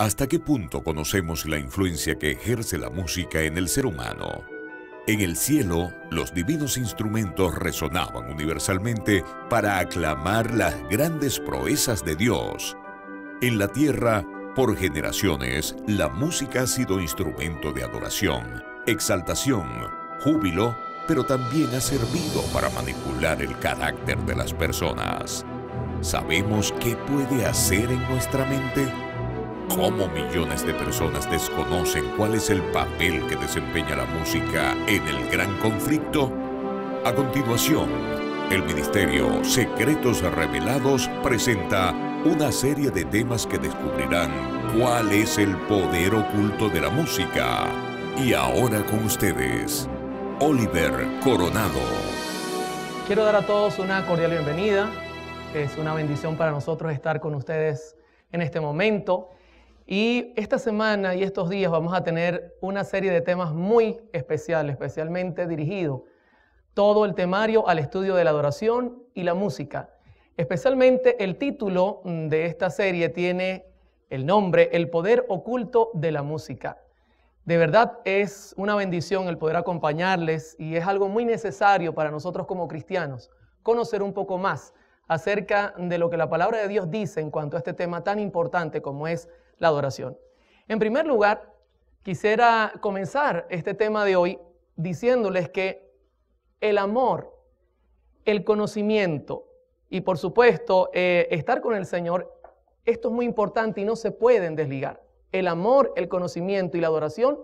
¿Hasta qué punto conocemos la influencia que ejerce la música en el ser humano? En el cielo, los divinos instrumentos resonaban universalmente para aclamar las grandes proezas de Dios. En la tierra, por generaciones, la música ha sido instrumento de adoración, exaltación, júbilo, pero también ha servido para manipular el carácter de las personas. ¿Sabemos qué puede hacer en nuestra mente? ¿Cómo millones de personas desconocen cuál es el papel que desempeña la música en el gran conflicto? A continuación, el Ministerio Secretos Revelados presenta una serie de temas que descubrirán cuál es el poder oculto de la música. Y ahora con ustedes, Oliver Coronado. Quiero dar a todos una cordial bienvenida. Es una bendición para nosotros estar con ustedes en este momento. Y esta semana y estos días vamos a tener una serie de temas muy especiales, especialmente dirigido todo el temario al estudio de la adoración y la música. Especialmente el título de esta serie tiene el nombre El poder oculto de la música. De verdad es una bendición el poder acompañarles y es algo muy necesario para nosotros como cristianos conocer un poco más acerca de lo que la palabra de Dios dice en cuanto a este tema tan importante como es la adoración. En primer lugar, quisiera comenzar este tema de hoy diciéndoles que el amor, el conocimiento y por supuesto estar con el Señor, esto es muy importante y no se pueden desligar. El amor, el conocimiento y la adoración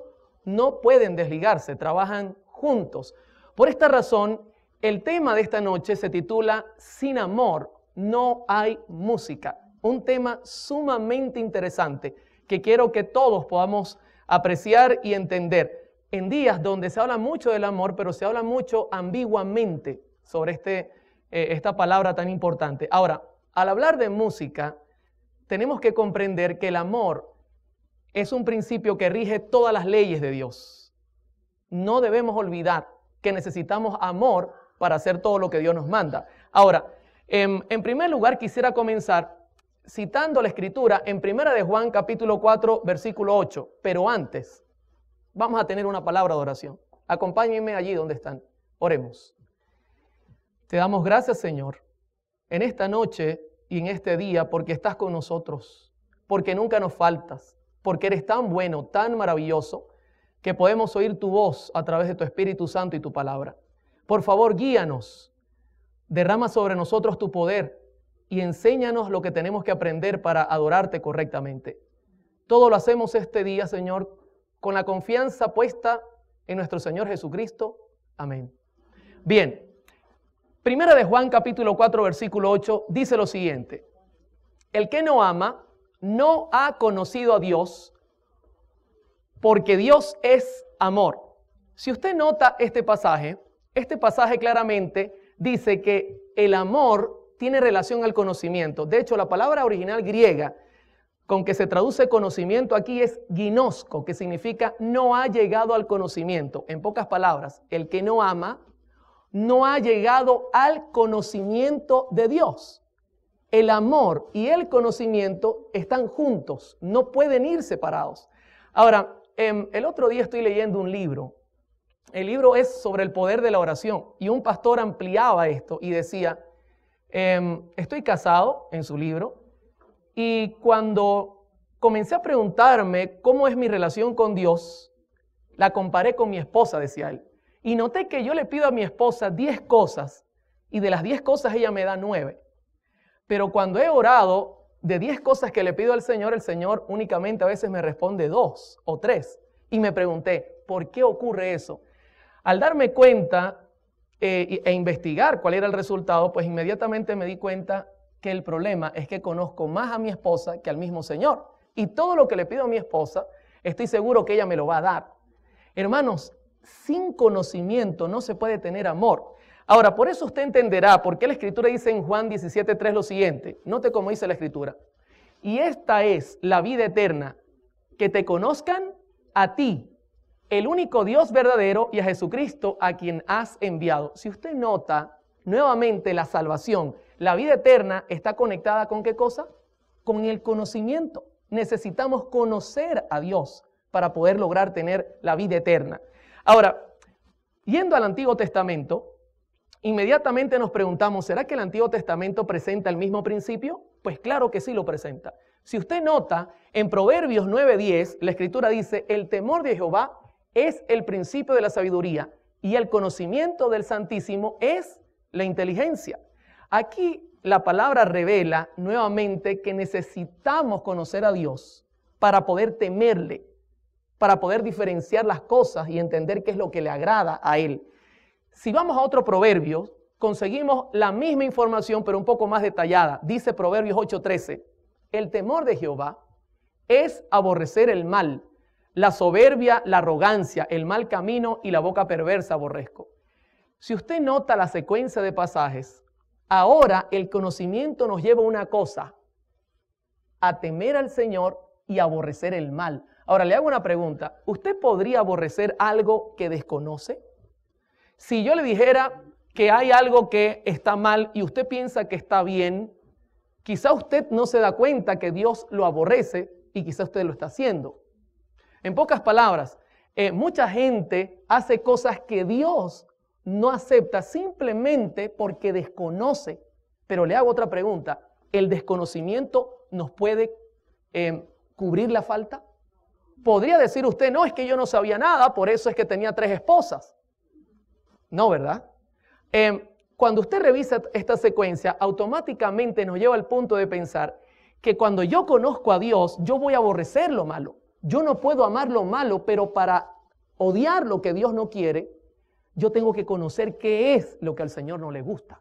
no pueden desligarse, trabajan juntos. Por esta razón, el tema de esta noche se titula Sin amor no hay música. Un tema sumamente interesante que quiero que todos podamos apreciar y entender en días donde se habla mucho del amor, pero se habla mucho ambiguamente sobre esta palabra tan importante. Ahora, al hablar de música, tenemos que comprender que el amor es un principio que rige todas las leyes de Dios. No debemos olvidar que necesitamos amor para hacer todo lo que Dios nos manda. Ahora, en primer lugar quisiera comenzar citando la Escritura en 1 de Juan capítulo 4 versículo 8. Pero antes, vamos a tener una palabra de oración. Acompáñenme allí donde están. Oremos. Te damos gracias, Señor, en esta noche y en este día porque estás con nosotros, porque nunca nos faltas, porque eres tan bueno, tan maravilloso, que podemos oír tu voz a través de tu Espíritu Santo y tu palabra. Por favor, guíanos, derrama sobre nosotros tu poder y enséñanos lo que tenemos que aprender para adorarte correctamente. Todo lo hacemos este día, Señor, con la confianza puesta en nuestro Señor Jesucristo. Amén. Bien, 1 de Juan capítulo 4 versículo 8 dice lo siguiente: el que no ama no ha conocido a Dios, porque Dios es amor. Si usted nota este pasaje claramente dice que el amor tiene relación al conocimiento. De hecho, la palabra original griega con que se traduce conocimiento aquí es ginosko, que significa no ha llegado al conocimiento. En pocas palabras, el que no ama no ha llegado al conocimiento de Dios. El amor y el conocimiento están juntos, no pueden ir separados. Ahora, el otro día estoy leyendo un libro. El libro es sobre el poder de la oración y un pastor ampliaba esto y decía, estoy casado en su libro y cuando comencé a preguntarme cómo es mi relación con Dios, la comparé con mi esposa, decía él. Y noté que yo le pido a mi esposa 10 cosas y de las 10 cosas ella me da 9. Pero cuando he orado de 10 cosas que le pido al Señor, el Señor únicamente a veces me responde 2 o 3. Y me pregunté, ¿por qué ocurre eso? Al darme cuenta e investigar cuál era el resultado, pues inmediatamente me di cuenta que el problema es que conozco más a mi esposa que al mismo Señor. Y todo lo que le pido a mi esposa, estoy seguro que ella me lo va a dar. Hermanos, sin conocimiento no se puede tener amor. Ahora, por eso usted entenderá por qué la Escritura dice en Juan 17:3 lo siguiente. Note cómo dice la Escritura. Y esta es la vida eterna, que te conozcan a ti, el único Dios verdadero, y a Jesucristo a quien has enviado. Si usted nota nuevamente la salvación, la vida eterna está conectada ¿con qué cosa? Con el conocimiento. Necesitamos conocer a Dios para poder lograr tener la vida eterna. Ahora, yendo al Antiguo Testamento, inmediatamente nos preguntamos, ¿será que el Antiguo Testamento presenta el mismo principio? Pues claro que sí lo presenta. Si usted nota, en Proverbios 9:10, la Escritura dice, el temor de Jehová es el principio de la sabiduría y el conocimiento del Santísimo es la inteligencia. Aquí la palabra revela nuevamente que necesitamos conocer a Dios para poder temerle, para poder diferenciar las cosas y entender qué es lo que le agrada a Él. Si vamos a otro proverbio, conseguimos la misma información, pero un poco más detallada. Dice Proverbios 8:13, el temor de Jehová es aborrecer el mal, la soberbia, la arrogancia, el mal camino y la boca perversa aborrezco. Si usted nota la secuencia de pasajes, ahora el conocimiento nos lleva a una cosa, a temer al Señor y aborrecer el mal. Ahora le hago una pregunta, ¿usted podría aborrecer algo que desconoce? Si yo le dijera que hay algo que está mal y usted piensa que está bien, quizá usted no se da cuenta que Dios lo aborrece y quizá usted lo está haciendo. En pocas palabras, mucha gente hace cosas que Dios no acepta simplemente porque desconoce. Pero le hago otra pregunta, ¿el desconocimiento nos puede cubrir la falta? ¿Podría decir usted, no, es que yo no sabía nada, por eso es que tenía 3 esposas? No, ¿verdad? Cuando usted revisa esta secuencia, automáticamente nos lleva al punto de pensar que cuando yo conozco a Dios, yo voy a aborrecer lo malo. Yo no puedo amar lo malo, pero para odiar lo que Dios no quiere, yo tengo que conocer qué es lo que al Señor no le gusta.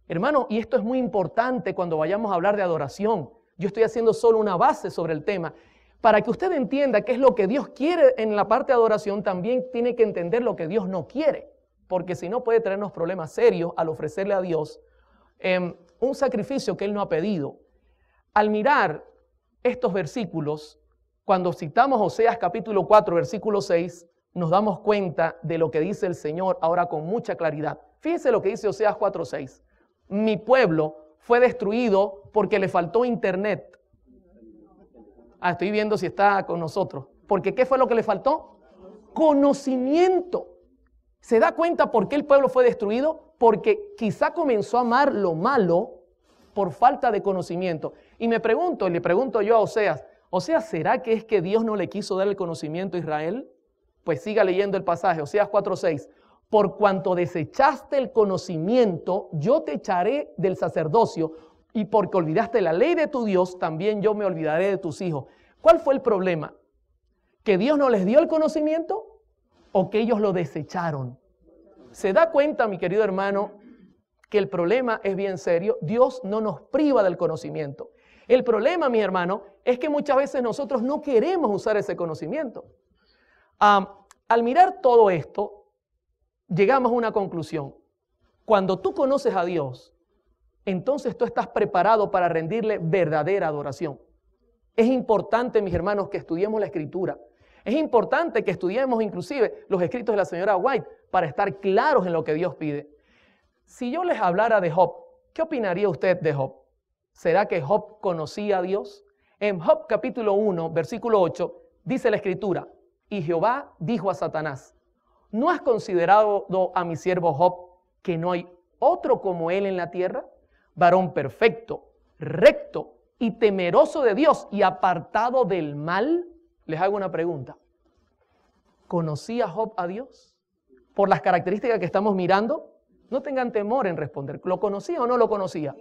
Hermano, y esto es muy importante cuando vayamos a hablar de adoración. Yo estoy haciendo solo una base sobre el tema. Para que usted entienda qué es lo que Dios quiere en la parte de adoración, también tiene que entender lo que Dios no quiere. Porque si no puede traernos problemas serios al ofrecerle a Dios un sacrificio que Él no ha pedido. Al mirar estos versículos, cuando citamos Oseas capítulo 4, versículo 6, nos damos cuenta de lo que dice el Señor ahora con mucha claridad. Fíjense lo que dice Oseas 4, 6. Mi pueblo fue destruido porque le faltó internet. Estoy viendo si está con nosotros. Porque ¿qué fue lo que le faltó? Conocimiento. ¿Se da cuenta por qué el pueblo fue destruido? Porque quizá comenzó a amar lo malo por falta de conocimiento. Y le pregunto yo a Oseas, ¿será que es que Dios no le quiso dar el conocimiento a Israel? Pues siga leyendo el pasaje, Oseas 4:6. Por cuanto desechaste el conocimiento, yo te echaré del sacerdocio, y porque olvidaste la ley de tu Dios, también yo me olvidaré de tus hijos. ¿Cuál fue el problema? ¿Que Dios no les dio el conocimiento o que ellos lo desecharon? ¿Se da cuenta, mi querido hermano, que el problema es bien serio? Dios no nos priva del conocimiento. El problema, mi hermano, es que muchas veces nosotros no queremos usar ese conocimiento. Al mirar todo esto, llegamos a una conclusión. Cuando tú conoces a Dios, entonces tú estás preparado para rendirle verdadera adoración. Es importante, mis hermanos, que estudiemos la Escritura. Es importante que estudiemos inclusive los escritos de la señora White para estar claros en lo que Dios pide. Si yo les hablara de Job, ¿qué opinaría usted de Job? ¿Será que Job conocía a Dios? En Job capítulo 1, versículo 8, dice la Escritura, y Jehová dijo a Satanás, ¿no has considerado a mi siervo Job que no hay otro como él en la tierra? Varón perfecto, recto y temeroso de Dios y apartado del mal. Les hago una pregunta. ¿Conocía Job a Dios? Por las características que estamos mirando, no tengan temor en responder. ¿Lo conocía o no lo conocía?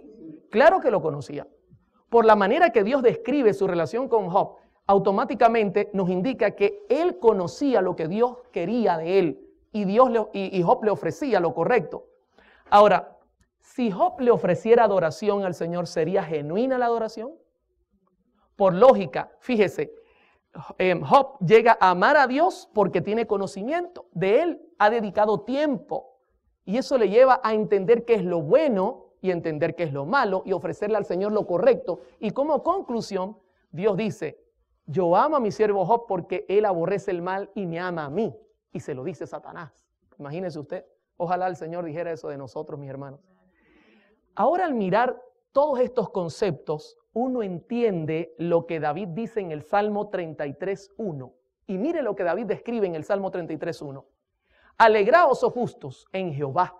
Claro que lo conocía. Por la manera que Dios describe su relación con Job, automáticamente nos indica que él conocía lo que Dios quería de él y Job le ofrecía lo correcto. Ahora, si Job le ofreciera adoración al Señor, ¿sería genuina la adoración? Por lógica, fíjese, Job llega a amar a Dios porque tiene conocimiento de Él, ha dedicado tiempo y eso le lleva a entender qué es lo bueno y entender qué es lo malo y ofrecerle al Señor lo correcto. Y como conclusión, Dios dice, yo amo a mi siervo Job porque él aborrece el mal y me ama a mí. Y se lo dice Satanás. Imagínese usted, ojalá el Señor dijera eso de nosotros, mis hermanos. Ahora al mirar todos estos conceptos, uno entiende lo que David dice en el Salmo 33:1. Y mire lo que David describe en el Salmo 33:1. Alegraos, oh justos, en Jehová.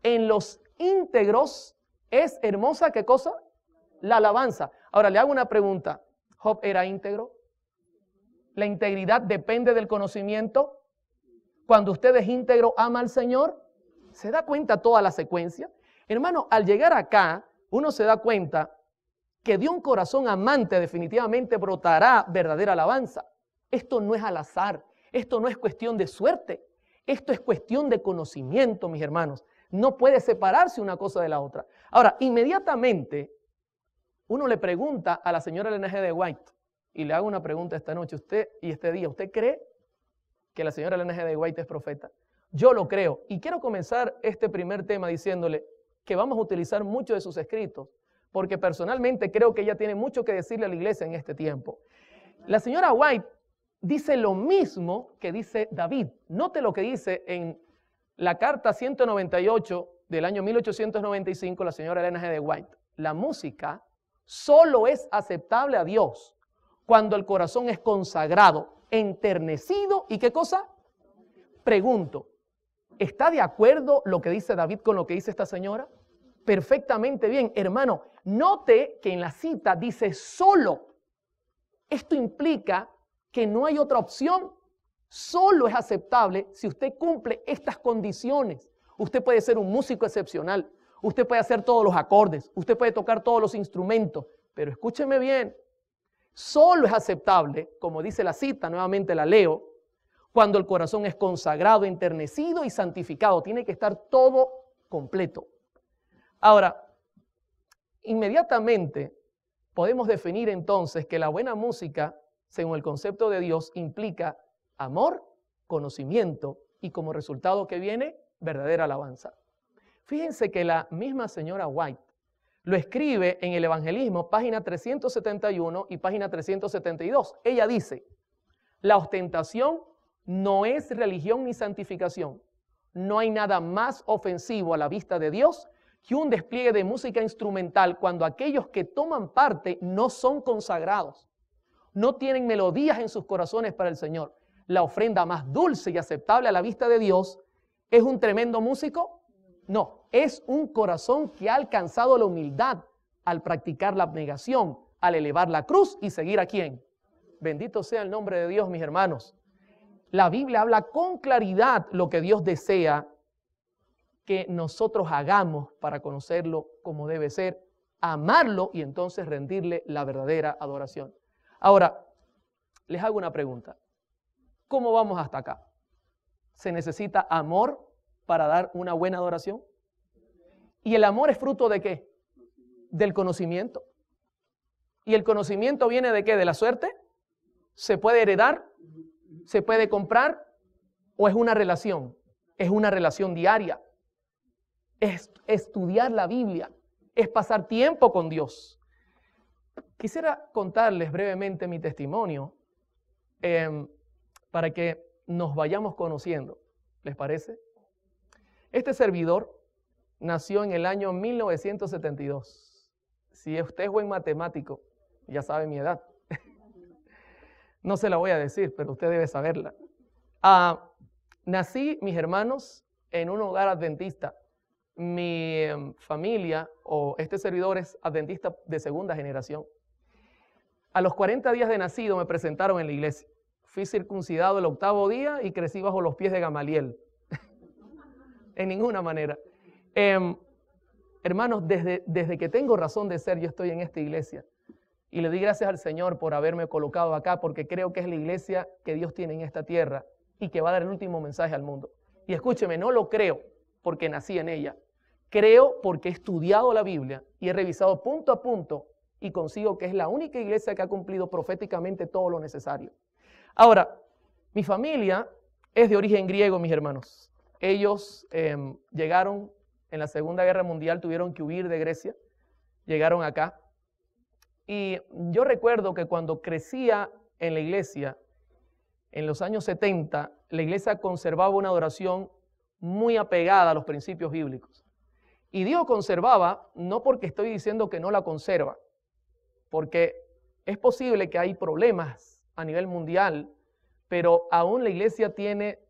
En los íntegros es hermosa, ¿qué cosa? La alabanza. Ahora le hago una pregunta. ¿Job era íntegro? ¿La integridad depende del conocimiento? Cuando usted es íntegro, ama al Señor. ¿Se da cuenta toda la secuencia? Hermano, al llegar acá, uno se da cuenta que de un corazón amante definitivamente brotará verdadera alabanza. Esto no es al azar, esto no es cuestión de suerte, esto es cuestión de conocimiento, mis hermanos. No puede separarse una cosa de la otra. Ahora, inmediatamente, uno le pregunta a la señora Ellen G. de White, y le hago una pregunta esta noche, usted y este día, ¿usted cree que la señora Ellen G. de White es profeta? Yo lo creo, y quiero comenzar este primer tema diciéndole que vamos a utilizar muchos de sus escritos, porque personalmente creo que ella tiene mucho que decirle a la iglesia en este tiempo. La señora White dice lo mismo que dice David. Note lo que dice en la carta 198 del año 1895, la señora Ellen G. de White. La música solo es aceptable a Dios cuando el corazón es consagrado, enternecido y ¿qué cosa? Pregunto, ¿está de acuerdo lo que dice David con lo que dice esta señora? Perfectamente bien, hermano. Note que en la cita dice solo. Esto implica que no hay otra opción. Solo es aceptable si usted cumple estas condiciones. Usted puede ser un músico excepcional. Usted puede hacer todos los acordes. Usted puede tocar todos los instrumentos. Pero escúcheme bien. Solo es aceptable, como dice la cita, nuevamente la leo, cuando el corazón es consagrado, enternecido y santificado. Tiene que estar todo completo. Ahora, inmediatamente podemos definir entonces que la buena música, según el concepto de Dios, implica amor, conocimiento y como resultado que viene, verdadera alabanza. Fíjense que la misma señora White lo escribe en el Evangelismo, página 371 y página 372. Ella dice, la ostentación no es religión ni santificación. No hay nada más ofensivo a la vista de Dios que un despliegue de música instrumental cuando aquellos que toman parte no son consagrados, no tienen melodías en sus corazones para el Señor. La ofrenda más dulce y aceptable a la vista de Dios, ¿es un tremendo músico? No, es un corazón que ha alcanzado la humildad al practicar la abnegación, al elevar la cruz y seguir a ¿quién? Bendito sea el nombre de Dios, mis hermanos. La Biblia habla con claridad lo que Dios desea que nosotros hagamos para conocerlo como debe ser, amarlo y entonces rendirle la verdadera adoración. Ahora, les hago una pregunta. ¿Cómo vamos hasta acá? ¿Se necesita amor para dar una buena adoración? ¿Y el amor es fruto de qué? Del conocimiento. ¿Y el conocimiento viene de qué? ¿De la suerte? ¿Se puede heredar? ¿Se puede comprar? ¿O es una relación? Es una relación diaria. Es estudiar la Biblia. Es pasar tiempo con Dios. Quisiera contarles brevemente mi testimonio para que nos vayamos conociendo. ¿Les parece? Este servidor nació en el año 1972. Si usted es buen matemático, ya sabe mi edad. No se la voy a decir, pero usted debe saberla. Nací, mis hermanos, en un hogar adventista. Mi familia o este servidor es adventista de segunda generación. A los 40 días de nacido me presentaron en la iglesia. Fui circuncidado el 8º día y crecí bajo los pies de Gamaliel. En ninguna manera. Hermanos, desde que tengo razón de ser, yo estoy en esta iglesia. Y le di gracias al Señor por haberme colocado acá, porque creo que es la iglesia que Dios tiene en esta tierra y que va a dar el último mensaje al mundo. Y escúcheme, no lo creo porque nací en ella. Creo porque he estudiado la Biblia y he revisado punto a punto y consigo que es la única iglesia que ha cumplido proféticamente todo lo necesario. Ahora, mi familia es de origen griego, mis hermanos. Ellos llegaron en la Segunda Guerra Mundial, tuvieron que huir de Grecia, llegaron acá. Y yo recuerdo que cuando crecía en la iglesia, en los años 70, la iglesia conservaba una adoración muy apegada a los principios bíblicos. Y digo conservaba, no porque estoy diciendo que no la conserva, porque es posible que hay problemas a nivel mundial, pero aún la iglesia tiene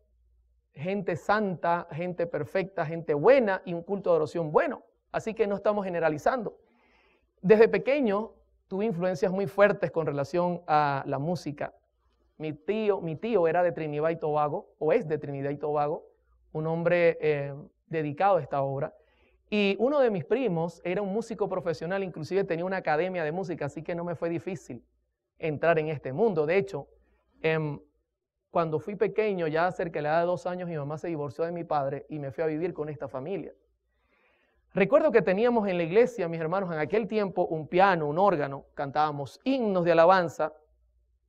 gente santa, gente perfecta, gente buena y un culto de adoración bueno. Así que no estamos generalizando. Desde pequeño tuve influencias muy fuertes con relación a la música. Mi tío era de Trinidad y Tobago, o es de Trinidad y Tobago, un hombre dedicado a esta obra. Y uno de mis primos era un músico profesional, inclusive tenía una academia de música, así que no me fue difícil entrar en este mundo. De hecho, cuando fui pequeño, ya cerca de la edad de 2 años, mi mamá se divorció de mi padre y me fui a vivir con esta familia. Recuerdo que teníamos en la iglesia, mis hermanos, en aquel tiempo un piano, un órgano, cantábamos himnos de alabanza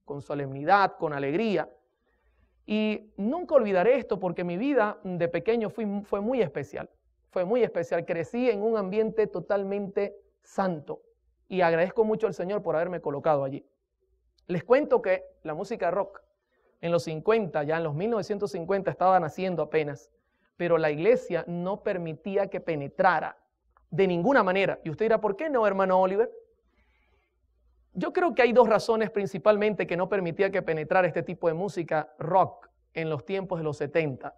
con solemnidad, con alegría. Y nunca olvidaré esto porque mi vida de pequeño fue muy especial. Fue muy especial. Crecí en un ambiente totalmente santo y agradezco mucho al Señor por haberme colocado allí. Les cuento que la música rock en los 50, ya en los 1950 estaba naciendo apenas, pero la iglesia no permitía que penetrara de ninguna manera. Y usted dirá, ¿por qué no, hermano Oliver? Yo creo que hay 2 razones principalmente que no permitía que penetrara este tipo de música rock en los tiempos de los 70.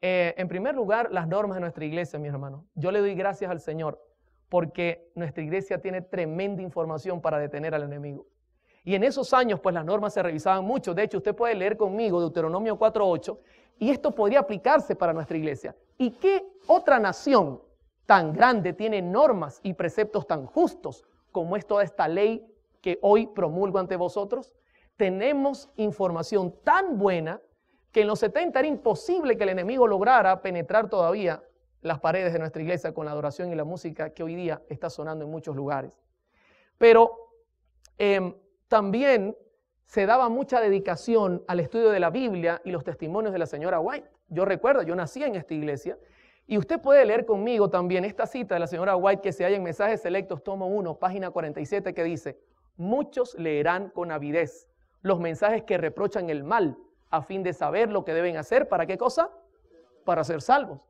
En primer lugar, las normas de nuestra iglesia, mis hermanos. Yo le doy gracias al Señor porque nuestra iglesia tiene tremenda información para detener al enemigo. Y en esos años, pues las normas se revisaban mucho. De hecho, usted puede leer conmigo Deuteronomio 4:8 y esto podría aplicarse para nuestra iglesia. ¿Y qué otra nación tan grande tiene normas y preceptos tan justos como es toda esta ley que hoy promulgo ante vosotros? Tenemos información tan buena que en los 70 era imposible que el enemigo lograra penetrar todavía las paredes de nuestra iglesia con la adoración y la música que hoy día está sonando en muchos lugares. Pero también se daba mucha dedicación al estudio de la Biblia y los testimonios de la señora White. Yo recuerdo, yo nací en esta iglesia y usted puede leer conmigo también esta cita de la señora White que se halla en Mensajes Selectos, tomo 1, página 47, que dice: muchos leerán con avidez los mensajes que reprochan el mal a fin de saber lo que deben hacer. ¿Para qué cosa? Para ser salvos.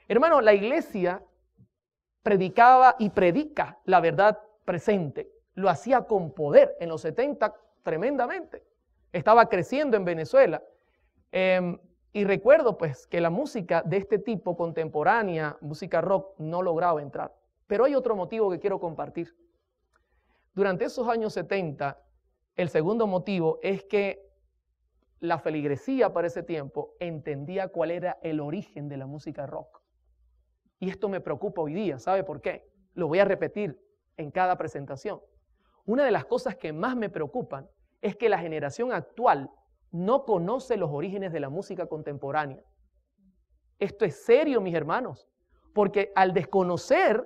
Hermano, la iglesia predicaba y predica la verdad presente. Lo hacía con poder en los 70 tremendamente. Estaba creciendo en Venezuela. Y recuerdo pues que la música de este tipo contemporánea, música rock, no lograba entrar. Pero hay otro motivo que quiero compartir. Durante esos años 70, el segundo motivo es que la feligresía para ese tiempo entendía cuál era el origen de la música rock. Y esto me preocupa hoy día. ¿Sabe por qué? Lo voy a repetir en cada presentación. Una de las cosas que más me preocupan es que la generación actual no conoce los orígenes de la música contemporánea. Esto es serio, mis hermanos, porque al desconocer,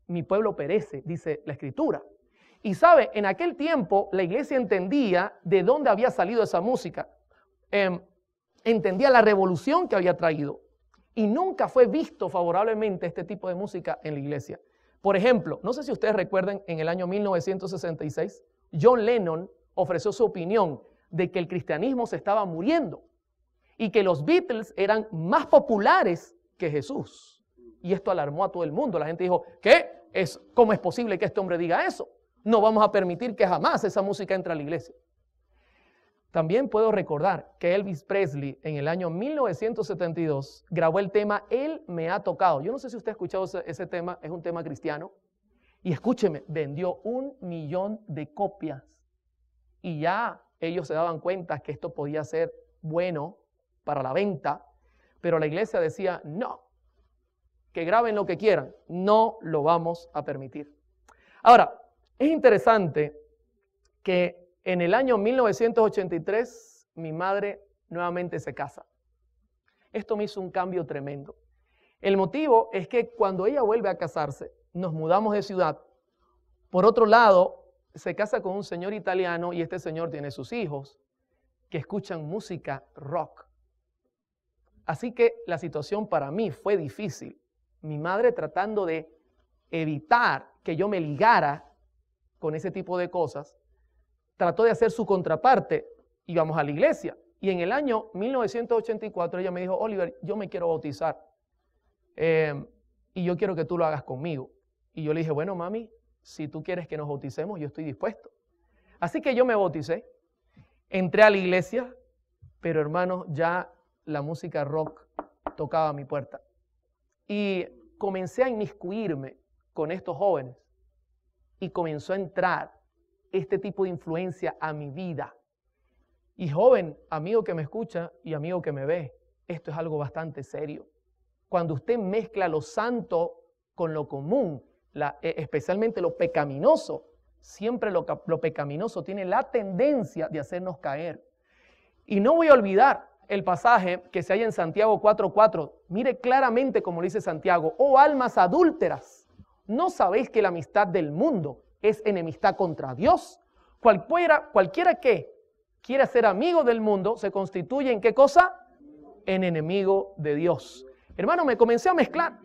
mi pueblo perece, dice la Escritura. Y sabe, en aquel tiempo la iglesia entendía de dónde había salido esa música. Entendía la revolución que había traído. Y nunca fue visto favorablemente este tipo de música en la iglesia. Por ejemplo, no sé si ustedes recuerdan, en el año 1966, John Lennon ofreció su opinión de que el cristianismo se estaba muriendo y que los Beatles eran más populares que Jesús. Y esto alarmó a todo el mundo. La gente dijo, ¿cómo es posible que este hombre diga eso? No vamos a permitir que jamás esa música entre a la iglesia. También puedo recordar que Elvis Presley en el año 1972 grabó el tema Él me ha tocado. Yo no sé si usted ha escuchado ese tema, es un tema cristiano. Y escúcheme, vendió 1 millón de copias. Y ya ellos se daban cuenta que esto podía ser bueno para la venta, pero la iglesia decía, no, que graben lo que quieran, no lo vamos a permitir. Ahora, es interesante que en el año 1983 mi madre nuevamente se casa. Esto me hizo un cambio tremendo. El motivo es que cuando ella vuelve a casarse, nos mudamos de ciudad. Por otro lado, se casa con un señor italiano y este señor tiene sus hijos que escuchan música rock. Así que la situación para mí fue difícil. Mi madre tratando de evitar que yo me ligara con ese tipo de cosas, trató de hacer su contraparte, íbamos a la iglesia. Y en el año 1984 ella me dijo, Oliver, yo me quiero bautizar y yo quiero que tú lo hagas conmigo. Y yo le dije, bueno, mami, si tú quieres que nos bauticemos, yo estoy dispuesto. Así que yo me bauticé, entré a la iglesia, pero hermanos, ya la música rock tocaba a mi puerta. Y comencé a inmiscuirme con estos jóvenes y comenzó a entrar este tipo de influencia a mi vida. Y joven, amigo que me escucha y amigo que me ve, esto es algo bastante serio. Cuando usted mezcla lo santo con lo común, especialmente lo pecaminoso, siempre lo pecaminoso tiene la tendencia de hacernos caer. Y no voy a olvidar el pasaje que se halla en Santiago 4:4. Mire claramente como dice Santiago: oh almas adúlteras, ¿no sabéis que la amistad del mundo es enemistad contra Dios? Cualquiera que quiera ser amigo del mundo se constituye ¿en qué cosa? En enemigo de Dios. Hermano, me comencé a mezclar,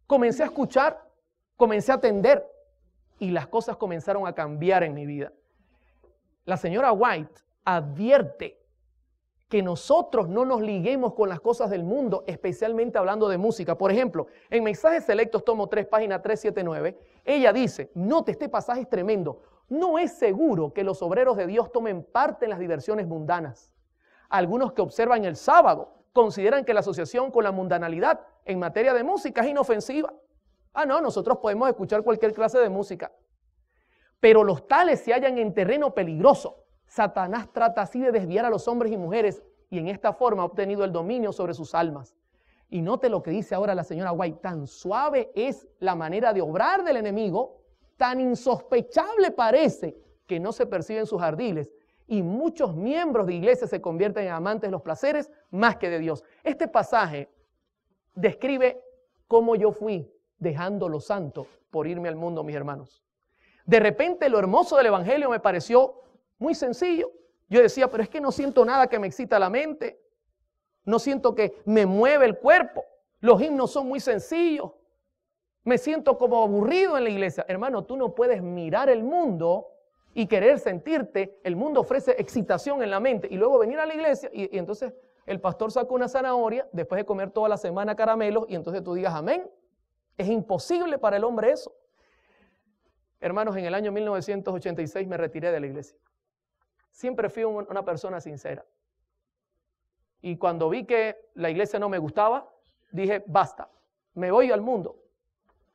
comencé a escuchar, comencé a atender y las cosas comenzaron a cambiar en mi vida. La señora White advierte que nosotros no nos liguemos con las cosas del mundo, especialmente hablando de música. Por ejemplo, en Mensajes Selectos, tomo 3, página 379, ella dice, note, este pasaje es tremendo, no es seguro que los obreros de Dios tomen parte en las diversiones mundanas. Algunos que observan el sábado consideran que la asociación con la mundanalidad en materia de música es inofensiva. Ah, no, nosotros podemos escuchar cualquier clase de música. Pero los tales se hallan en terreno peligroso. Satanás trata así de desviar a los hombres y mujeres y en esta forma ha obtenido el dominio sobre sus almas. Y note lo que dice ahora la señora White, tan suave es la manera de obrar del enemigo, tan insospechable parece que no se perciben sus ardiles y muchos miembros de iglesia se convierten en amantes de los placeres más que de Dios. Este pasaje describe cómo yo fui dejando lo santo por irme al mundo, mis hermanos. De repente lo hermoso del evangelio me pareció muy sencillo. Yo decía, pero es que no siento nada que me excita la mente. No siento que me mueve el cuerpo. Los himnos son muy sencillos. Me siento como aburrido en la iglesia. Hermano, tú no puedes mirar el mundo y querer sentirte. El mundo ofrece excitación en la mente y luego venir a la iglesia y entonces el pastor saca una zanahoria después de comer toda la semana caramelos y entonces tú digas amén. Es imposible para el hombre eso. Hermanos, en el año 1986 me retiré de la iglesia. Siempre fui una persona sincera. Y cuando vi que la iglesia no me gustaba, dije, basta, me voy al mundo.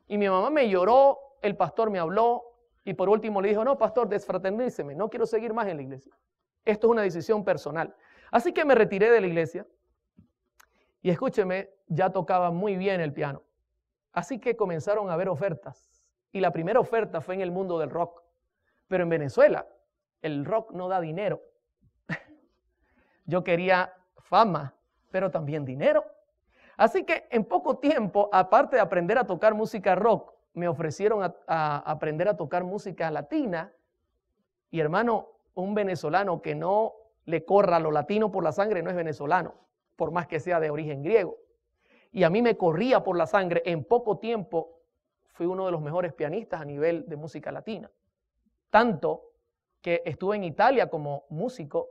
Y mi mamá me lloró, el pastor me habló, y por último le dijo, no, pastor, desfraterníceme, no quiero seguir más en la iglesia. Esto es una decisión personal. Así que me retiré de la iglesia, y escúcheme, ya tocaba muy bien el piano. Así que comenzaron a haber ofertas, y la primera oferta fue en el mundo del rock. Pero en Venezuela, el rock no da dinero. Yo quería fama, pero también dinero. Así que en poco tiempo, aparte de aprender a tocar música rock, me ofrecieron a aprender a tocar música latina. Y hermano, un venezolano que no le corra lo latino por la sangre no es venezolano, por más que sea de origen griego. Y a mí me corría por la sangre. En poco tiempo fui uno de los mejores pianistas a nivel de música latina. Tanto que estuve en Italia como músico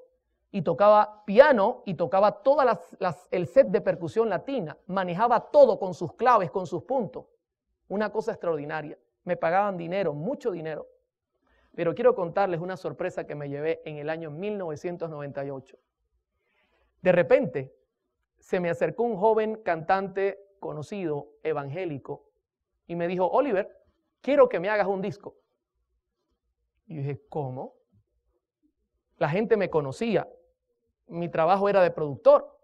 y tocaba piano y tocaba toda el set de percusión latina. Manejaba todo con sus claves, con sus puntos. Una cosa extraordinaria. Me pagaban dinero, mucho dinero. Pero quiero contarles una sorpresa que me llevé en el año 1998. De repente, se me acercó un joven cantante conocido, evangélico, y me dijo, Oliver, quiero que me hagas un disco. Y yo dije, ¿cómo? La gente me conocía, mi trabajo era de productor.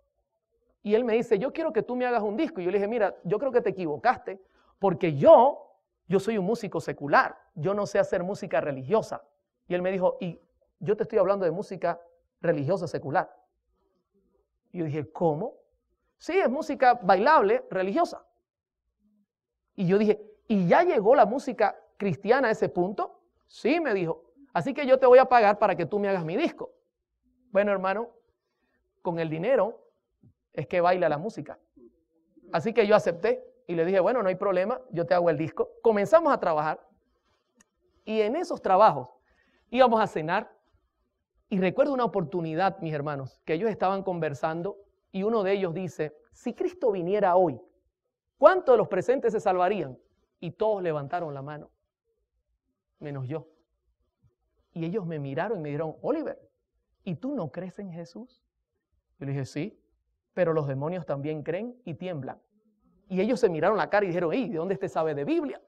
Y él me dice, yo quiero que tú me hagas un disco. Y yo le dije, mira, yo creo que te equivocaste, porque yo soy un músico secular, yo no sé hacer música religiosa. Y él me dijo, y yo te estoy hablando de música religiosa secular. Y yo dije, ¿cómo? Sí, es música bailable, religiosa. Y yo dije, ¿y ya llegó la música cristiana a ese punto? Sí, me dijo. Así que yo te voy a pagar para que tú me hagas mi disco. Bueno, hermano, con el dinero es que baila la música. Así que yo acepté y le dije, bueno, no hay problema, yo te hago el disco. Comenzamos a trabajar y en esos trabajos íbamos a cenar y recuerdo una oportunidad, mis hermanos, que ellos estaban conversando y uno de ellos dice, si Cristo viniera hoy, ¿cuántos de los presentes se salvarían? Y todos levantaron la mano. menos yo. Y ellos me miraron y me dijeron, Oliver, ¿y tú no crees en Jesús? Yo le dije, sí, pero los demonios también creen y tiemblan. Y ellos se miraron la cara y dijeron, ¿de dónde este sabe de Biblia?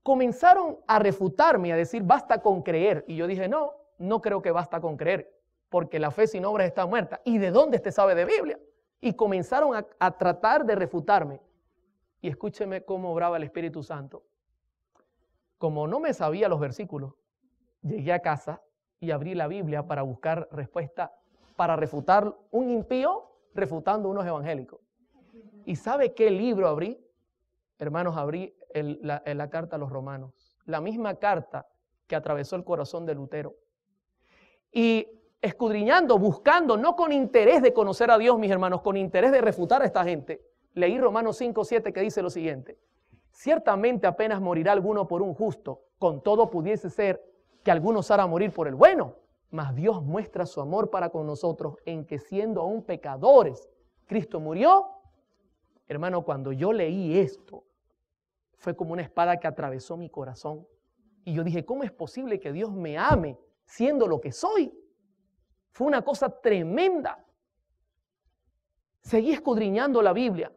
Comenzaron a refutarme, a decir, basta con creer. Y yo dije, no creo que basta con creer, porque la fe sin obras está muerta. ¿Y de dónde este sabe de Biblia? Y comenzaron a tratar de refutarme. Y escúcheme cómo obraba el Espíritu Santo. Como no me sabía los versículos, llegué a casa y abrí la Biblia para buscar respuesta, para refutar un impío refutando unos evangélicos. ¿Y sabe qué libro abrí? Hermanos, abrí la carta a los Romanos. La misma carta que atravesó el corazón de Lutero. Y escudriñando, buscando, no con interés de conocer a Dios, mis hermanos, con interés de refutar a esta gente, leí Romanos 5:7 que dice lo siguiente. Ciertamente apenas morirá alguno por un justo, con todo pudiese ser que alguno osara morir por el bueno, mas Dios muestra su amor para con nosotros en que siendo aún pecadores, Cristo murió. Hermano, cuando yo leí esto, fue como una espada que atravesó mi corazón. Y yo dije, ¿cómo es posible que Dios me ame siendo lo que soy? Fue una cosa tremenda. Seguí escudriñando la Biblia.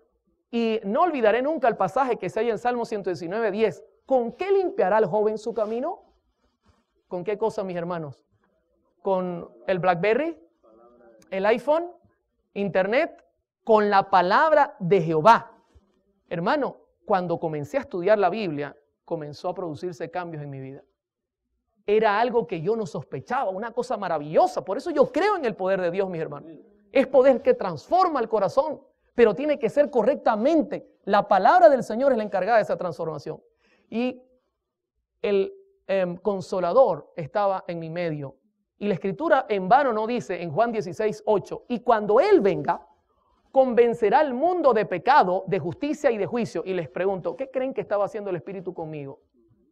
Y no olvidaré nunca el pasaje que se halla en Salmo 119:10. ¿Con qué limpiará el joven su camino? ¿Con qué cosa, mis hermanos? ¿Con el BlackBerry? ¿El iPhone? ¿Internet? Con la palabra de Jehová. Hermano, cuando comencé a estudiar la Biblia, comenzó a producirse cambios en mi vida. Era algo que yo no sospechaba, una cosa maravillosa. Por eso yo creo en el poder de Dios, mis hermanos. Es poder que transforma el corazón, pero tiene que ser correctamente. La palabra del Señor es la encargada de esa transformación. Y el Consolador estaba en mi medio. Y la Escritura en vano no dice en Juan 16:8, y cuando Él venga, convencerá al mundo de pecado, de justicia y de juicio. Y les pregunto, ¿qué creen que estaba haciendo el Espíritu conmigo?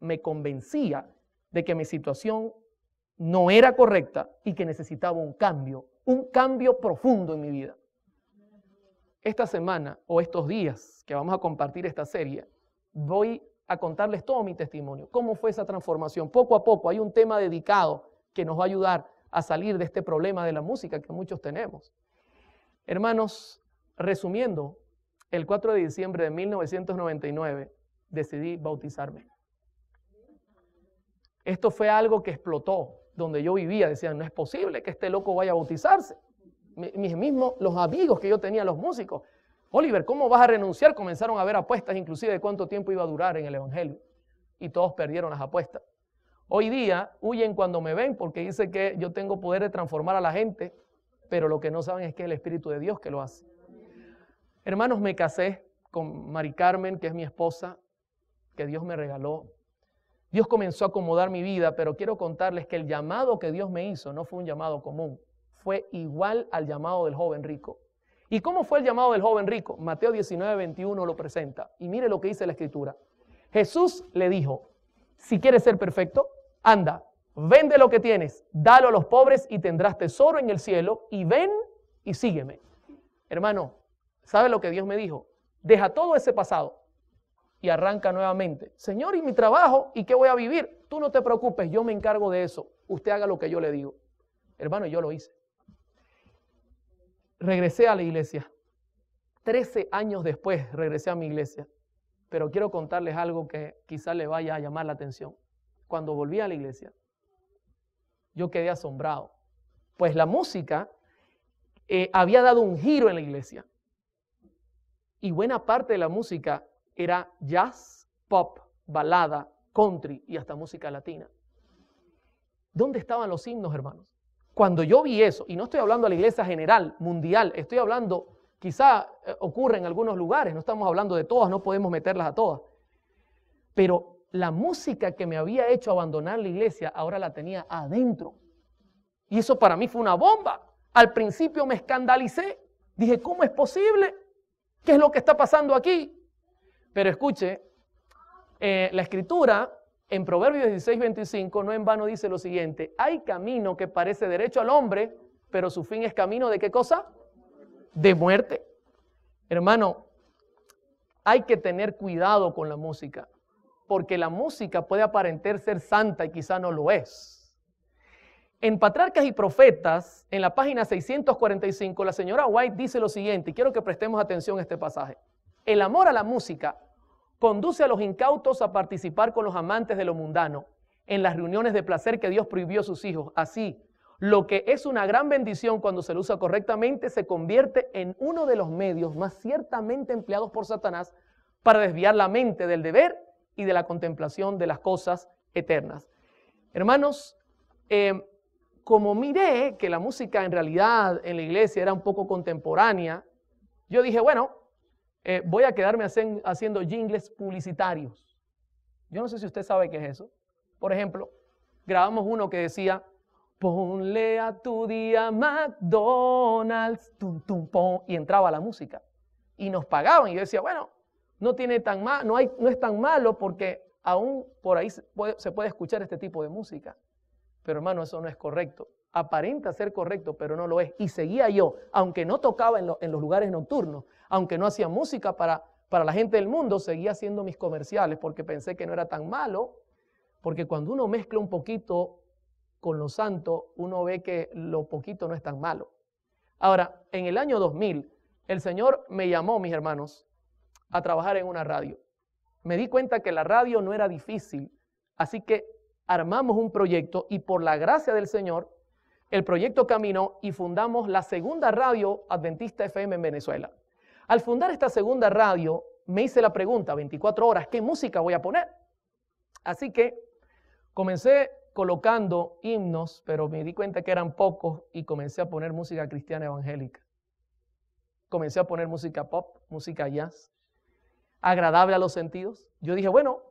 Me convencía de que mi situación no era correcta y que necesitaba un cambio profundo en mi vida. Esta semana o estos días que vamos a compartir esta serie, voy a contarles todo mi testimonio, cómo fue esa transformación. Poco a poco hay un tema dedicado que nos va a ayudar a salir de este problema de la música que muchos tenemos. Hermanos, resumiendo, el 4 de diciembre de 1999 decidí bautizarme. Esto fue algo que explotó donde yo vivía. Decían, no es posible que este loco vaya a bautizarse. Mis mismos, los amigos que yo tenía, los músicos, Oliver, ¿cómo vas a renunciar? Comenzaron a haber apuestas inclusive de cuánto tiempo iba a durar en el evangelio. Y todos perdieron las apuestas. Hoy día huyen cuando me ven porque dice que yo tengo poder de transformar a la gente, pero lo que no saben es que es el Espíritu de Dios que lo hace. Hermanos, me casé con Mari Carmen, que es mi esposa, que Dios me regaló. Dios comenzó a acomodar mi vida, pero quiero contarles que el llamado que Dios me hizo no fue un llamado común. Fue igual al llamado del joven rico. ¿Y cómo fue el llamado del joven rico? Mateo 19:21 lo presenta. Y mire lo que dice la Escritura. Jesús le dijo, si quieres ser perfecto, anda, vende lo que tienes, dalo a los pobres y tendrás tesoro en el cielo, y ven y sígueme. Hermano, ¿sabe lo que Dios me dijo? Deja todo ese pasado y arranca nuevamente. Señor, ¿y mi trabajo? ¿Y qué voy a vivir? Tú no te preocupes, yo me encargo de eso. Usted haga lo que yo le digo. Hermano, yo lo hice. Regresé a la iglesia. 13 años después regresé a mi iglesia. Pero quiero contarles algo que quizás le vaya a llamar la atención. Cuando volví a la iglesia, yo quedé asombrado. Pues la música había dado un giro en la iglesia. Y buena parte de la música era jazz, pop, balada, country y hasta música latina. ¿Dónde estaban los himnos, hermanos? Cuando yo vi eso, y no estoy hablando de la iglesia general, mundial, estoy hablando, quizá ocurre en algunos lugares, no estamos hablando de todas, no podemos meterlas a todas. Pero la música que me había hecho abandonar la iglesia, ahora la tenía adentro. Y eso para mí fue una bomba. Al principio me escandalicé. Dije, ¿cómo es posible? ¿Qué es lo que está pasando aquí? Pero escuche, la Escritura en Proverbios 16:25 no en vano dice lo siguiente: hay camino que parece derecho al hombre, pero su fin es camino ¿de qué cosa? De muerte. Hermano, hay que tener cuidado con la música, porque la música puede aparentar ser santa y quizá no lo es. En Patriarcas y Profetas, en la página 645, la señora White dice lo siguiente, y quiero que prestemos atención a este pasaje. El amor a la música conduce a los incautos a participar con los amantes de lo mundano en las reuniones de placer que Dios prohibió a sus hijos. Así, lo que es una gran bendición cuando se lo usa correctamente se convierte en uno de los medios más ciertamente empleados por Satanás para desviar la mente del deber y de la contemplación de las cosas eternas. Hermanos, como miré que la música en realidad en la iglesia era un poco contemporánea, yo dije, bueno, voy a quedarme haciendo jingles publicitarios. Yo no sé si usted sabe qué es eso. Por ejemplo, grabamos uno que decía, ponle a tu día McDonald's, tum, tum, pom, y entraba la música. Y nos pagaban, y yo decía, bueno, no es tan malo porque aún por ahí se puede escuchar este tipo de música. Pero hermano, eso no es correcto. Aparenta ser correcto, pero no lo es. Y seguía yo, aunque no tocaba en los lugares nocturnos, aunque no hacía música para la gente del mundo, seguía haciendo mis comerciales porque pensé que no era tan malo, porque cuando uno mezcla un poquito con lo santo, uno ve que lo poquito no es tan malo. Ahora, en el año 2000, el Señor me llamó, mis hermanos, a trabajar en una radio. Me di cuenta que la radio no era difícil, así que armamos un proyecto y por la gracia del Señor, el proyecto caminó y fundamos la segunda radio Adventista FM en Venezuela. Al fundar esta segunda radio, me hice la pregunta, 24 horas, ¿qué música voy a poner? Así que comencé colocando himnos, pero me di cuenta que eran pocos y comencé a poner música cristiana evangélica. Comencé a poner música pop, música jazz, agradable a los sentidos. Yo dije, bueno,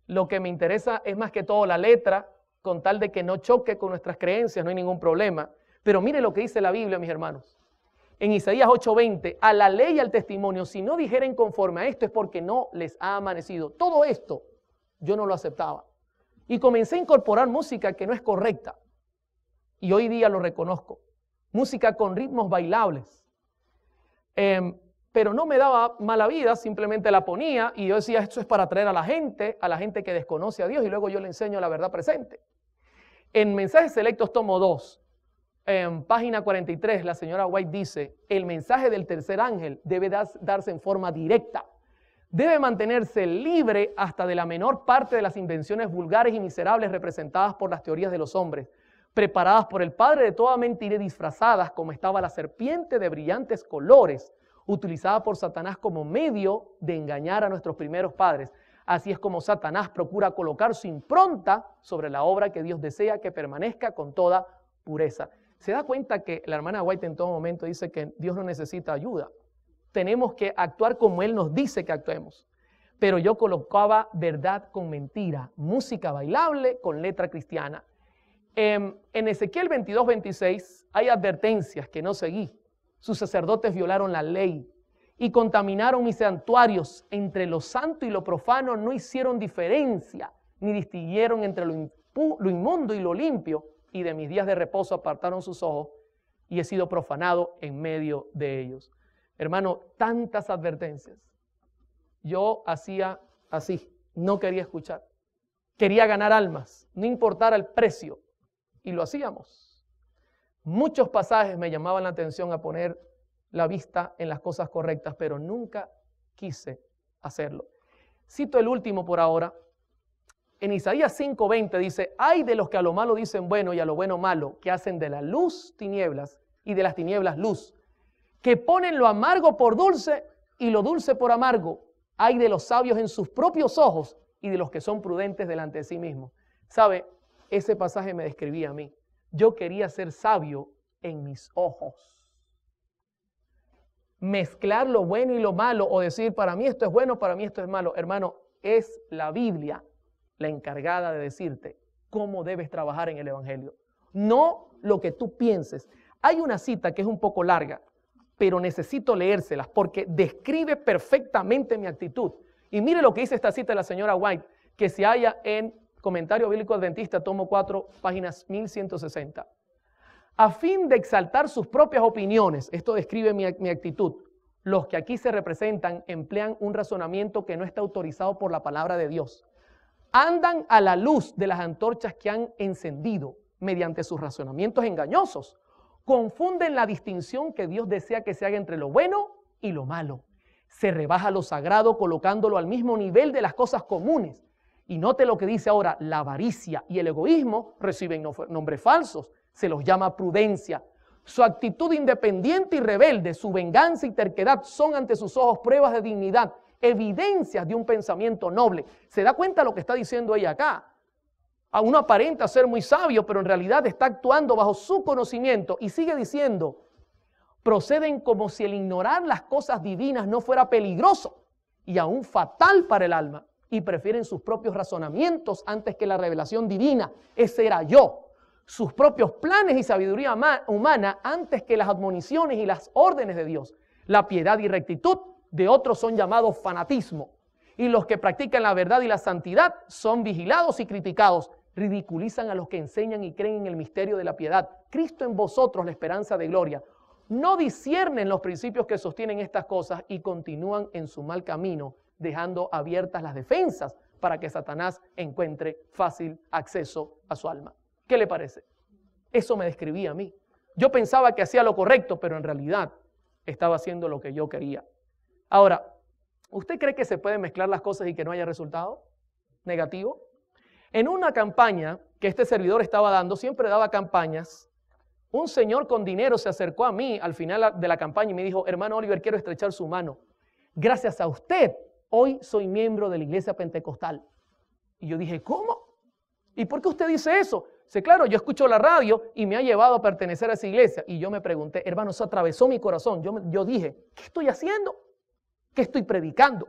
lo que me interesa es más que todo la letra, con tal de que no choque con nuestras creencias, no hay ningún problema. Pero mire lo que dice la Biblia, mis hermanos. En Isaías 8:20, a la ley y al testimonio, si no dijeren conforme a esto es porque no les ha amanecido. Todo esto yo no lo aceptaba. Y comencé a incorporar música que no es correcta. Y hoy día lo reconozco. Música con ritmos bailables. Pero no me daba mala vida, simplemente la ponía y yo decía, esto es para atraer a la gente que desconoce a Dios y luego yo le enseño la verdad presente. En Mensajes Selectos tomo 2, en página 43, la señora White dice, el mensaje del tercer ángel debe darse en forma directa. Debe mantenerse libre hasta de la menor parte de las invenciones vulgares y miserables representadas por las teorías de los hombres, preparadas por el padre de toda mentira y disfrazadas como estaba la serpiente de brillantes colores, utilizada por Satanás como medio de engañar a nuestros primeros padres. Así es como Satanás procura colocar su impronta sobre la obra que Dios desea que permanezca con toda pureza. Se da cuenta que la hermana White en todo momento dice que Dios no necesita ayuda. Tenemos que actuar como Él nos dice que actuemos. Pero yo colocaba verdad con mentira, música bailable con letra cristiana. En Ezequiel 22:26 hay advertencias que no seguí. Sus sacerdotes violaron la ley y contaminaron mis santuarios. Entre lo santo y lo profano no hicieron diferencia, ni distinguieron entre lo inmundo y lo limpio. Y de mis días de reposo apartaron sus ojos y he sido profanado en medio de ellos. Hermano, tantas advertencias. Yo hacía así, no quería escuchar. Quería ganar almas, no importara el precio. Y lo hacíamos. Muchos pasajes me llamaban la atención a poner la vista en las cosas correctas, pero nunca quise hacerlo. Cito el último por ahora. En Isaías 5:20 dice, ay de los que a lo malo dicen bueno y a lo bueno malo, que hacen de la luz tinieblas y de las tinieblas luz, que ponen lo amargo por dulce y lo dulce por amargo. Ay de los sabios en sus propios ojos y de los que son prudentes delante de sí mismos. ¿Sabe? Ese pasaje me describía a mí. Yo quería ser sabio en mis ojos. Mezclar lo bueno y lo malo o decir para mí esto es bueno, para mí esto es malo. Hermano, es la Biblia la encargada de decirte cómo debes trabajar en el Evangelio. No lo que tú pienses. Hay una cita que es un poco larga, pero necesito leérselas porque describe perfectamente mi actitud. Y mire lo que dice esta cita de la señora White, que se halla en Comentario Bíblico Adventista, tomo 4, páginas 1160. A fin de exaltar sus propias opiniones, esto describe mi actitud, los que aquí se representan emplean un razonamiento que no está autorizado por la palabra de Dios. andan a la luz de las antorchas que han encendido mediante sus razonamientos engañosos. Confunden la distinción que Dios desea que se haga entre lo bueno y lo malo. Se rebaja lo sagrado colocándolo al mismo nivel de las cosas comunes. Y note lo que dice ahora, la avaricia y el egoísmo reciben nombres falsos. Se los llama prudencia. Su actitud independiente y rebelde, su venganza y terquedad son ante sus ojos pruebas de dignidad, evidencias de un pensamiento noble. ¿Se da cuenta lo que está diciendo ella acá? A uno aparenta ser muy sabio, pero en realidad está actuando bajo su conocimiento. Y sigue diciendo, proceden como si el ignorar las cosas divinas no fuera peligroso y aún fatal para el alma. Y prefieren sus propios razonamientos antes que la revelación divina. Ese era yo. Sus propios planes y sabiduría humana antes que las admoniciones y las órdenes de Dios. La piedad y rectitud de otros son llamados fanatismo. Y los que practican la verdad y la santidad son vigilados y criticados. Ridiculizan a los que enseñan y creen en el misterio de la piedad. Cristo en vosotros, la esperanza de gloria. No disciernen los principios que sostienen estas cosas y continúan en su mal camino, dejando abiertas las defensas para que Satanás encuentre fácil acceso a su alma. ¿Qué le parece? Eso me describía a mí. Yo pensaba que hacía lo correcto, pero en realidad estaba haciendo lo que yo quería. Ahora, ¿usted cree que se pueden mezclar las cosas y que no haya resultado negativo? En una campaña que este servidor estaba dando, siempre daba campañas, un señor con dinero se acercó a mí al final de la campaña y me dijo, hermano Oliver, quiero estrechar su mano. Gracias a usted, hoy soy miembro de la iglesia pentecostal. Y yo dije, ¿cómo? ¿Y por qué usted dice eso? Dice, claro, yo escucho la radio y me ha llevado a pertenecer a esa iglesia. Y yo me pregunté, hermano, eso atravesó mi corazón. Yo dije, ¿qué estoy haciendo? ¿Qué estoy predicando?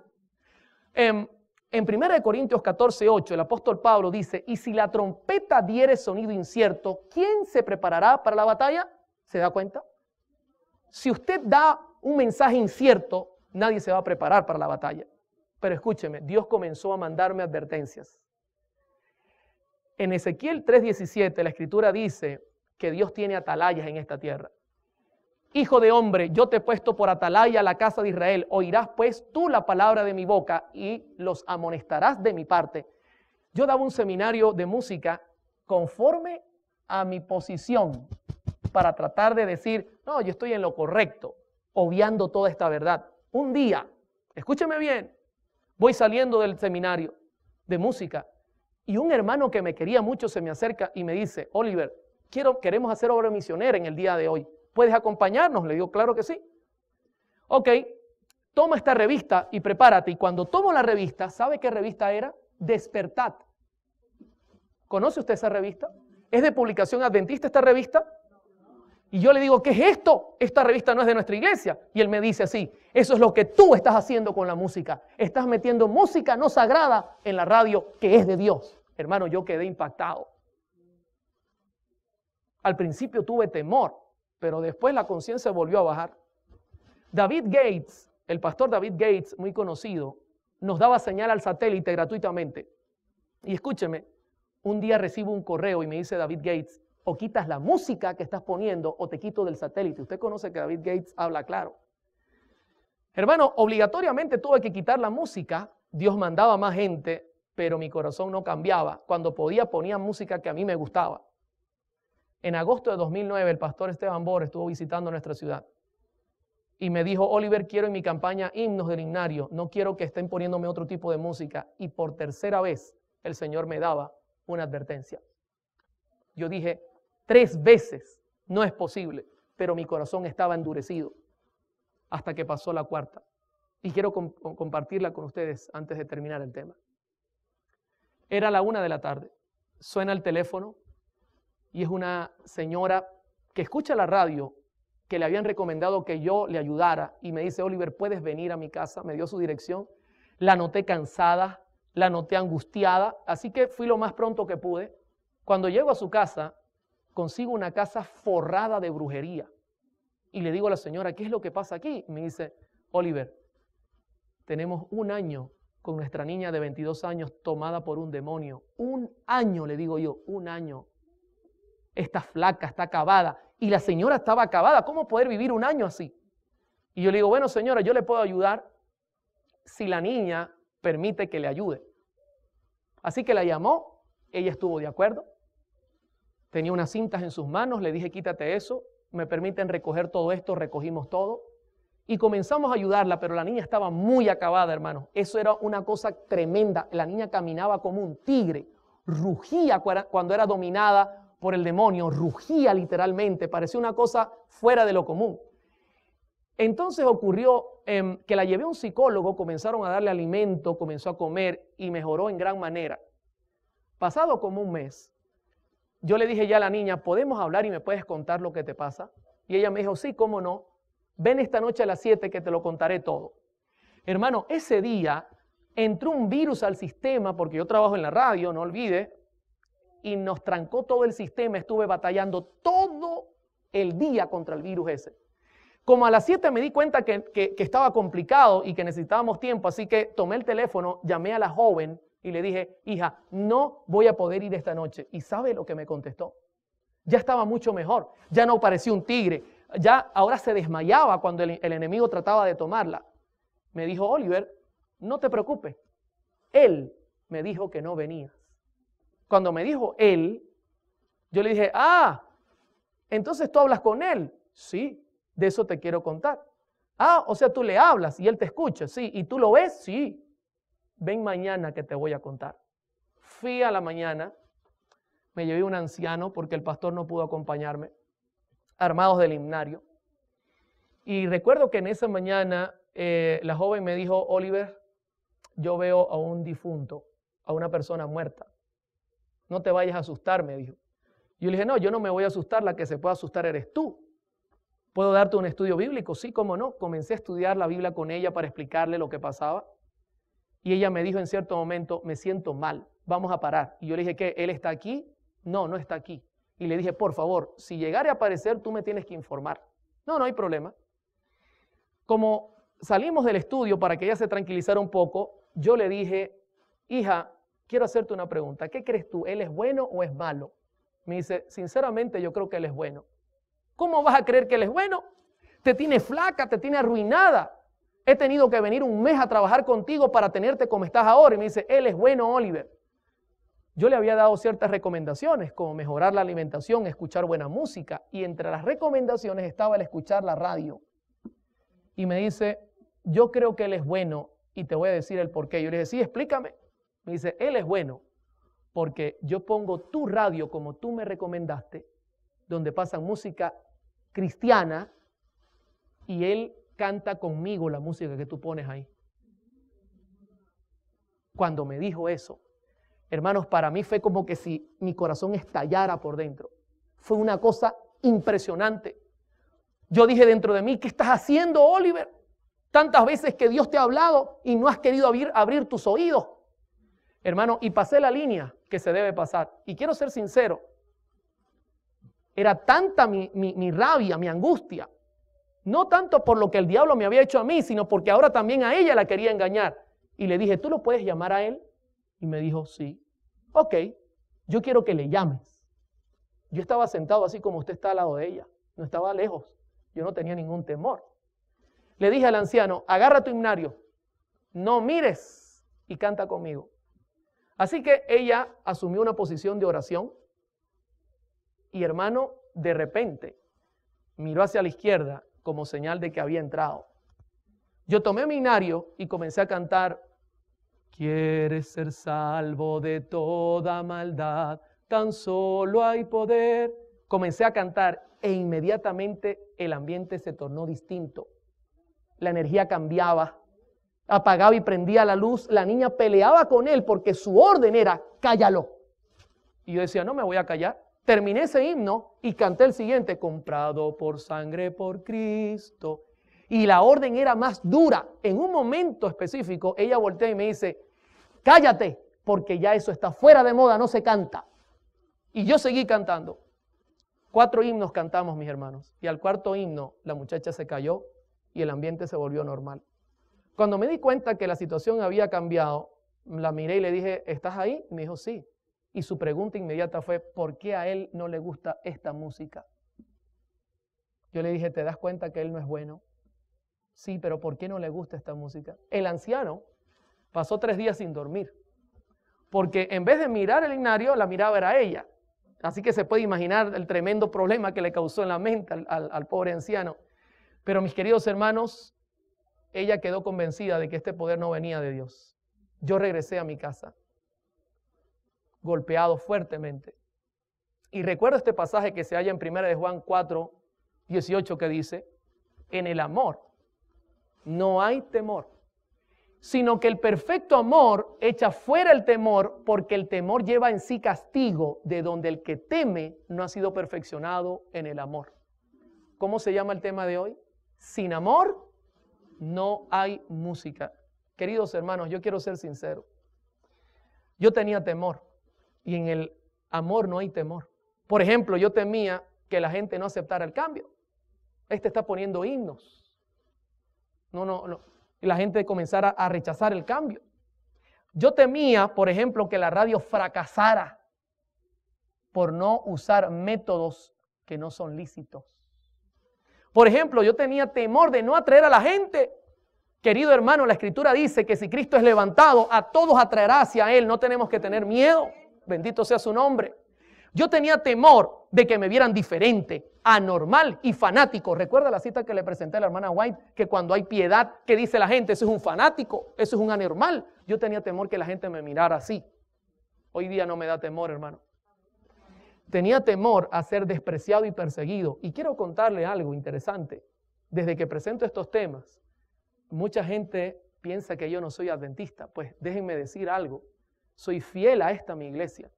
En 1 Corintios 14:8, el apóstol Pablo dice, y si la trompeta diere sonido incierto, ¿quién se preparará para la batalla? ¿Se da cuenta? Si usted da un mensaje incierto, nadie se va a preparar para la batalla. Pero escúcheme, Dios comenzó a mandarme advertencias. En Ezequiel 3:17 la escritura dice que Dios tiene atalayas en esta tierra. Hijo de hombre, yo te he puesto por atalaya a la casa de Israel. Oirás pues tú la palabra de mi boca y los amonestarás de mi parte. Yo daba un seminario de música conforme a mi posición para tratar de decir, no, yo estoy en lo correcto, obviando toda esta verdad. Un día, escúcheme bien, voy saliendo del seminario de música y un hermano que me quería mucho se me acerca y me dice, Oliver, queremos hacer obra misionera en el día de hoy. ¿Puedes acompañarnos? Le digo, claro que sí. Ok, toma esta revista y prepárate. Y cuando tomo la revista, ¿sabe qué revista era? Despertad. ¿Conoce usted esa revista? ¿Es de publicación adventista esta revista? Y yo le digo, ¿qué es esto? Esta revista no es de nuestra iglesia. Y él me dice así, eso es lo que tú estás haciendo con la música. Estás metiendo música no sagrada en la radio que es de Dios. Hermano, yo quedé impactado. Al principio tuve temor, pero después la conciencia volvió a bajar. David Gates, el pastor David Gates, muy conocido, nos daba señal al satélite gratuitamente. Y escúcheme, un día recibo un correo y me dice David Gates, o quitas la música que estás poniendo o te quito del satélite. Usted conoce que David Gates habla claro. Hermano, obligatoriamente tuve que quitar la música. Dios mandaba más gente, pero mi corazón no cambiaba. Cuando podía ponía música que a mí me gustaba. En agosto de 2009 el pastor Esteban Bor estuvo visitando nuestra ciudad y me dijo, Oliver, quiero en mi campaña himnos del himnario, no quiero que estén poniéndome otro tipo de música. Y por tercera vez el Señor me daba una advertencia. Yo dije, 3 veces, no es posible, pero mi corazón estaba endurecido hasta que pasó la 4ª. Y quiero compartirla con ustedes antes de terminar el tema. Era la 1 de la tarde, suena el teléfono y es una señora que escucha la radio, que le habían recomendado que yo le ayudara y me dice, Oliver, ¿puedes venir a mi casa? Me dio su dirección, la noté cansada, la noté angustiada, así que fui lo más pronto que pude. Cuando llego a su casa, consigo una casa forrada de brujería y le digo a la señora, ¿qué es lo que pasa aquí? Y me dice, Oliver, tenemos 1 año con nuestra niña de 22 años tomada por un demonio. 1 año, le digo yo, 1 año. Está flaca, está acabada. Y la señora estaba acabada. ¿Cómo poder vivir 1 año así? Y yo le digo, bueno, señora, yo le puedo ayudar si la niña permite que le ayude. Así que la llamó, ella estuvo de acuerdo. Tenía unas cintas en sus manos, le dije, quítate eso, me permiten recoger todo esto, recogimos todo. Y comenzamos a ayudarla, pero la niña estaba muy acabada, hermano. Eso era una cosa tremenda. La niña caminaba como un tigre, rugía cuando era dominada por el demonio, rugía literalmente, parecía una cosa fuera de lo común. Entonces ocurrió que la llevé a un psicólogo, comenzaron a darle alimento, comenzó a comer y mejoró en gran manera. Pasado como un mes, yo le dije ya a la niña, ¿podemos hablar y me puedes contar lo que te pasa? Y ella me dijo, sí, cómo no. Ven esta noche a las 7 que te lo contaré todo. Hermano, ese día entró un virus al sistema, porque yo trabajo en la radio, no olvide, y nos trancó todo el sistema. Estuve batallando todo el día contra el virus ese. Como a las 7 me di cuenta que estaba complicado y que necesitábamos tiempo, así que tomé el teléfono, llamé a la joven y le dije, hija, no voy a poder ir esta noche. ¿Y sabe lo que me contestó? Ya estaba mucho mejor, ya no parecía un tigre, ya ahora se desmayaba cuando el enemigo trataba de tomarla. Me dijo, Oliver, no te preocupes, él me dijo que no venías. Cuando me dijo él, yo le dije, entonces tú hablas con él. Sí, de eso te quiero contar. O sea, tú le hablas y él te escucha. Sí, ¿y tú lo ves? Sí. Ven mañana que te voy a contar. Fui a la mañana, me llevé un anciano porque el pastor no pudo acompañarme, armados del himnario. Y recuerdo que en esa mañana la joven me dijo, Oliver, yo veo a un difunto, a una persona muerta. No te vayas a asustar, me dijo. Yo le dije, no, yo no me voy a asustar, la que se puede asustar eres tú. ¿Puedo darte un estudio bíblico? Sí, cómo no. Comencé a estudiar la Biblia con ella para explicarle lo que pasaba. Y ella me dijo en cierto momento, me siento mal, vamos a parar. Y yo le dije, ¿qué? ¿Él está aquí? No, no está aquí. Y le dije, por favor, si llegara a aparecer, tú me tienes que informar. No, no hay problema. Como salimos del estudio para que ella se tranquilizara un poco, yo le dije, hija, quiero hacerte una pregunta. ¿Qué crees tú? ¿Él es bueno o es malo? Me dice, sinceramente yo creo que él es bueno. ¿Cómo vas a creer que él es bueno? Te tiene flaca, te tiene arruinada. He tenido que venir un mes a trabajar contigo para tenerte como estás ahora. Y me dice, él es bueno, Oliver. Yo le había dado ciertas recomendaciones, como mejorar la alimentación, escuchar buena música. Y entre las recomendaciones estaba el escuchar la radio. Y me dice, yo creo que él es bueno y te voy a decir el por qué. Yo le dije, sí, explícame. Me dice, él es bueno porque yo pongo tu radio como tú me recomendaste, donde pasan música cristiana y él canta conmigo la música que tú pones ahí. Cuando me dijo eso, hermanos, para mí fue como que si mi corazón estallara por dentro. Fue una cosa impresionante. Yo dije dentro de mí, ¿qué estás haciendo, Oliver? Tantas veces que Dios te ha hablado y no has querido abrir tus oídos. Hermano, y pasé la línea que se debe pasar. Y quiero ser sincero, era tanta mi rabia, mi angustia, no tanto por lo que el diablo me había hecho a mí, sino porque ahora también a ella la quería engañar. Y le dije, ¿tú lo puedes llamar a él? Y me dijo, sí. Ok, yo quiero que le llames. Yo estaba sentado así como usted está al lado de ella. No estaba lejos. Yo no tenía ningún temor. Le dije al anciano, agarra tu himnario, no mires y canta conmigo. Así que ella asumió una posición de oración y, hermano, de repente miró hacia la izquierda como señal de que había entrado. Yo tomé mi himnario y comencé a cantar, quieres ser salvo de toda maldad, tan solo hay poder. Comencé a cantar e inmediatamente el ambiente se tornó distinto. La energía cambiaba, apagaba y prendía la luz. La niña peleaba con él porque su orden era, cállalo. Y yo decía, no me voy a callar. Terminé ese himno y canté el siguiente, comprado por sangre por Cristo. Y la orden era más dura. En un momento específico, ella voltea y me dice, cállate, porque ya eso está fuera de moda, no se canta. Y yo seguí cantando. 4 himnos cantamos, mis hermanos. Y al 4.º himno, la muchacha se cayó y el ambiente se volvió normal. Cuando me di cuenta que la situación había cambiado, la miré y le dije, ¿estás ahí? Y me dijo, sí. Y su pregunta inmediata fue, ¿por qué a él no le gusta esta música? Yo le dije, ¿te das cuenta que él no es bueno? Sí, pero ¿por qué no le gusta esta música? El anciano pasó 3 días sin dormir, porque en vez de mirar el ignario, la miraba era ella. Así que se puede imaginar el tremendo problema que le causó en la mente al pobre anciano. Pero mis queridos hermanos, ella quedó convencida de que este poder no venía de Dios. Yo regresé a mi casa, golpeado fuertemente. Y recuerdo este pasaje que se halla en 1 de Juan 4, 18, que dice, en el amor no hay temor, sino que el perfecto amor echa fuera el temor, porque el temor lleva en sí castigo, de donde el que teme no ha sido perfeccionado en el amor. ¿Cómo se llama el tema de hoy? Sin amor no hay música. Queridos hermanos, yo quiero ser sincero. Yo tenía temor y en el amor no hay temor. Por ejemplo, yo temía que la gente no aceptara el cambio. Este está poniendo himnos. No. Y la gente comenzara a rechazar el cambio. Yo temía, por ejemplo, que la radio fracasara por no usar métodos que no son lícitos. Por ejemplo, yo tenía temor de no atraer a la gente. Querido hermano, la Escritura dice que si Cristo es levantado, a todos atraerá hacia Él. No tenemos que tener miedo. Bendito sea su nombre. Yo tenía temor de que me vieran diferente, anormal y fanático. ¿Recuerda la cita que le presenté a la hermana White? Que cuando hay piedad, ¿qué dice la gente? Eso es un fanático, eso es un anormal. Yo tenía temor que la gente me mirara así. Hoy día no me da temor, hermano. Tenía temor a ser despreciado y perseguido. Y quiero contarle algo interesante. Desde que presento estos temas, mucha gente piensa que yo no soy adventista. Pues déjenme decir algo. Soy fiel a esta mi iglesia.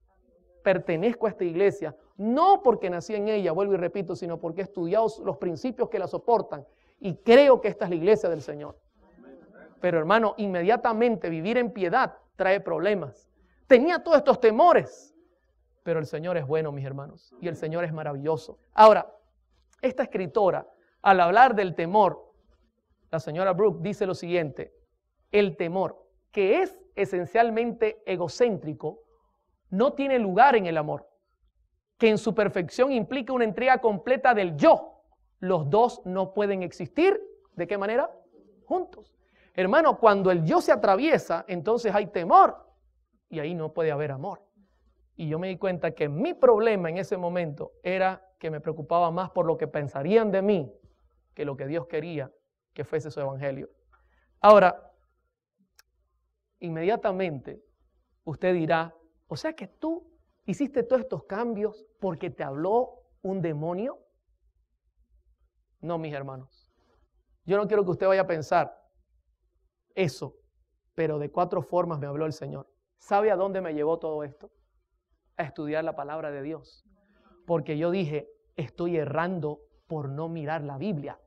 Pertenezco a esta iglesia, no porque nací en ella, vuelvo y repito, sino porque he estudiado los principios que la soportan y creo que esta es la iglesia del Señor. Pero hermano, inmediatamente vivir en piedad trae problemas. Tenía todos estos temores, pero el Señor es bueno, mis hermanos, y el Señor es maravilloso. Ahora, esta escritora, al hablar del temor, la señora Brooke dice lo siguiente: el temor, que es esencialmente egocéntrico, no tiene lugar en el amor, que en su perfección implica una entrega completa del yo. Los dos no pueden existir, ¿de qué manera? Juntos. Hermano, cuando el yo se atraviesa, entonces hay temor y ahí no puede haber amor. Y yo me di cuenta que mi problema en ese momento era que me preocupaba más por lo que pensarían de mí que lo que Dios quería que fuese su evangelio. Ahora, inmediatamente usted dirá, o sea que tú hiciste todos estos cambios porque te habló un demonio. No, mis hermanos. Yo no quiero que usted vaya a pensar eso, pero de 4 formas me habló el Señor. ¿Sabe a dónde me llevó todo esto? A estudiar la palabra de Dios. Porque yo dije, estoy errando por no mirar la Biblia.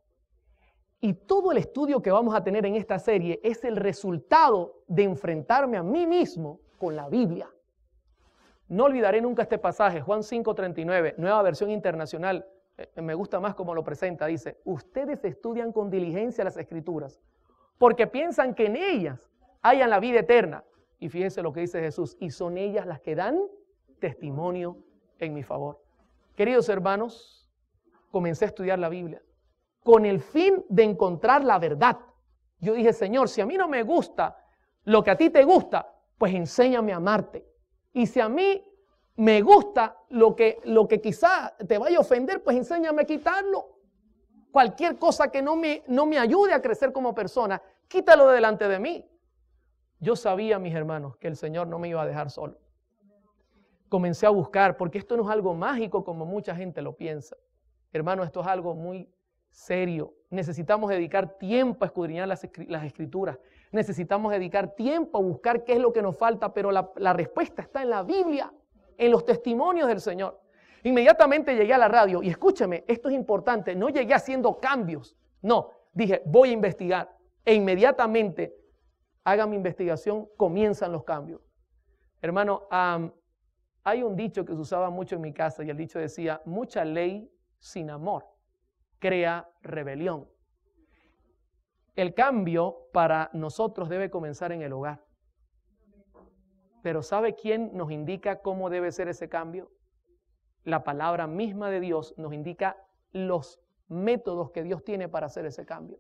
Y todo el estudio que vamos a tener en esta serie es el resultado de enfrentarme a mí mismo con la Biblia. No olvidaré nunca este pasaje, Juan 5:39, Nueva Versión Internacional. Me gusta más cómo lo presenta. Dice, ustedes estudian con diligencia las Escrituras porque piensan que en ellas hayan la vida eterna. Y fíjense lo que dice Jesús, y son ellas las que dan testimonio en mi favor. Queridos hermanos, comencé a estudiar la Biblia con el fin de encontrar la verdad. Yo dije, Señor, si a mí no me gusta lo que a ti te gusta, pues enséñame a amarte. Y si a mí me gusta lo que quizá te vaya a ofender, pues enséñame a quitarlo. Cualquier cosa que no me ayude a crecer como persona, quítalo de delante de mí. Yo sabía, mis hermanos, que el Señor no me iba a dejar solo. Comencé a buscar, porque esto no es algo mágico como mucha gente lo piensa. Hermano, esto es algo muy serio. Necesitamos dedicar tiempo a escudriñar las Escrituras. Necesitamos dedicar tiempo a buscar qué es lo que nos falta, pero la respuesta está en la Biblia, en los testimonios del Señor. Inmediatamente llegué a la radio y escúcheme, esto es importante, no llegué haciendo cambios, no, dije voy a investigar e inmediatamente haga mi investigación, comienzan los cambios. Hermano, hay un dicho que se usaba mucho en mi casa y el dicho decía, mucha ley sin amor crea rebelión. El cambio para nosotros debe comenzar en el hogar. Pero ¿sabe quién nos indica cómo debe ser ese cambio? La palabra misma de Dios nos indica los métodos que Dios tiene para hacer ese cambio.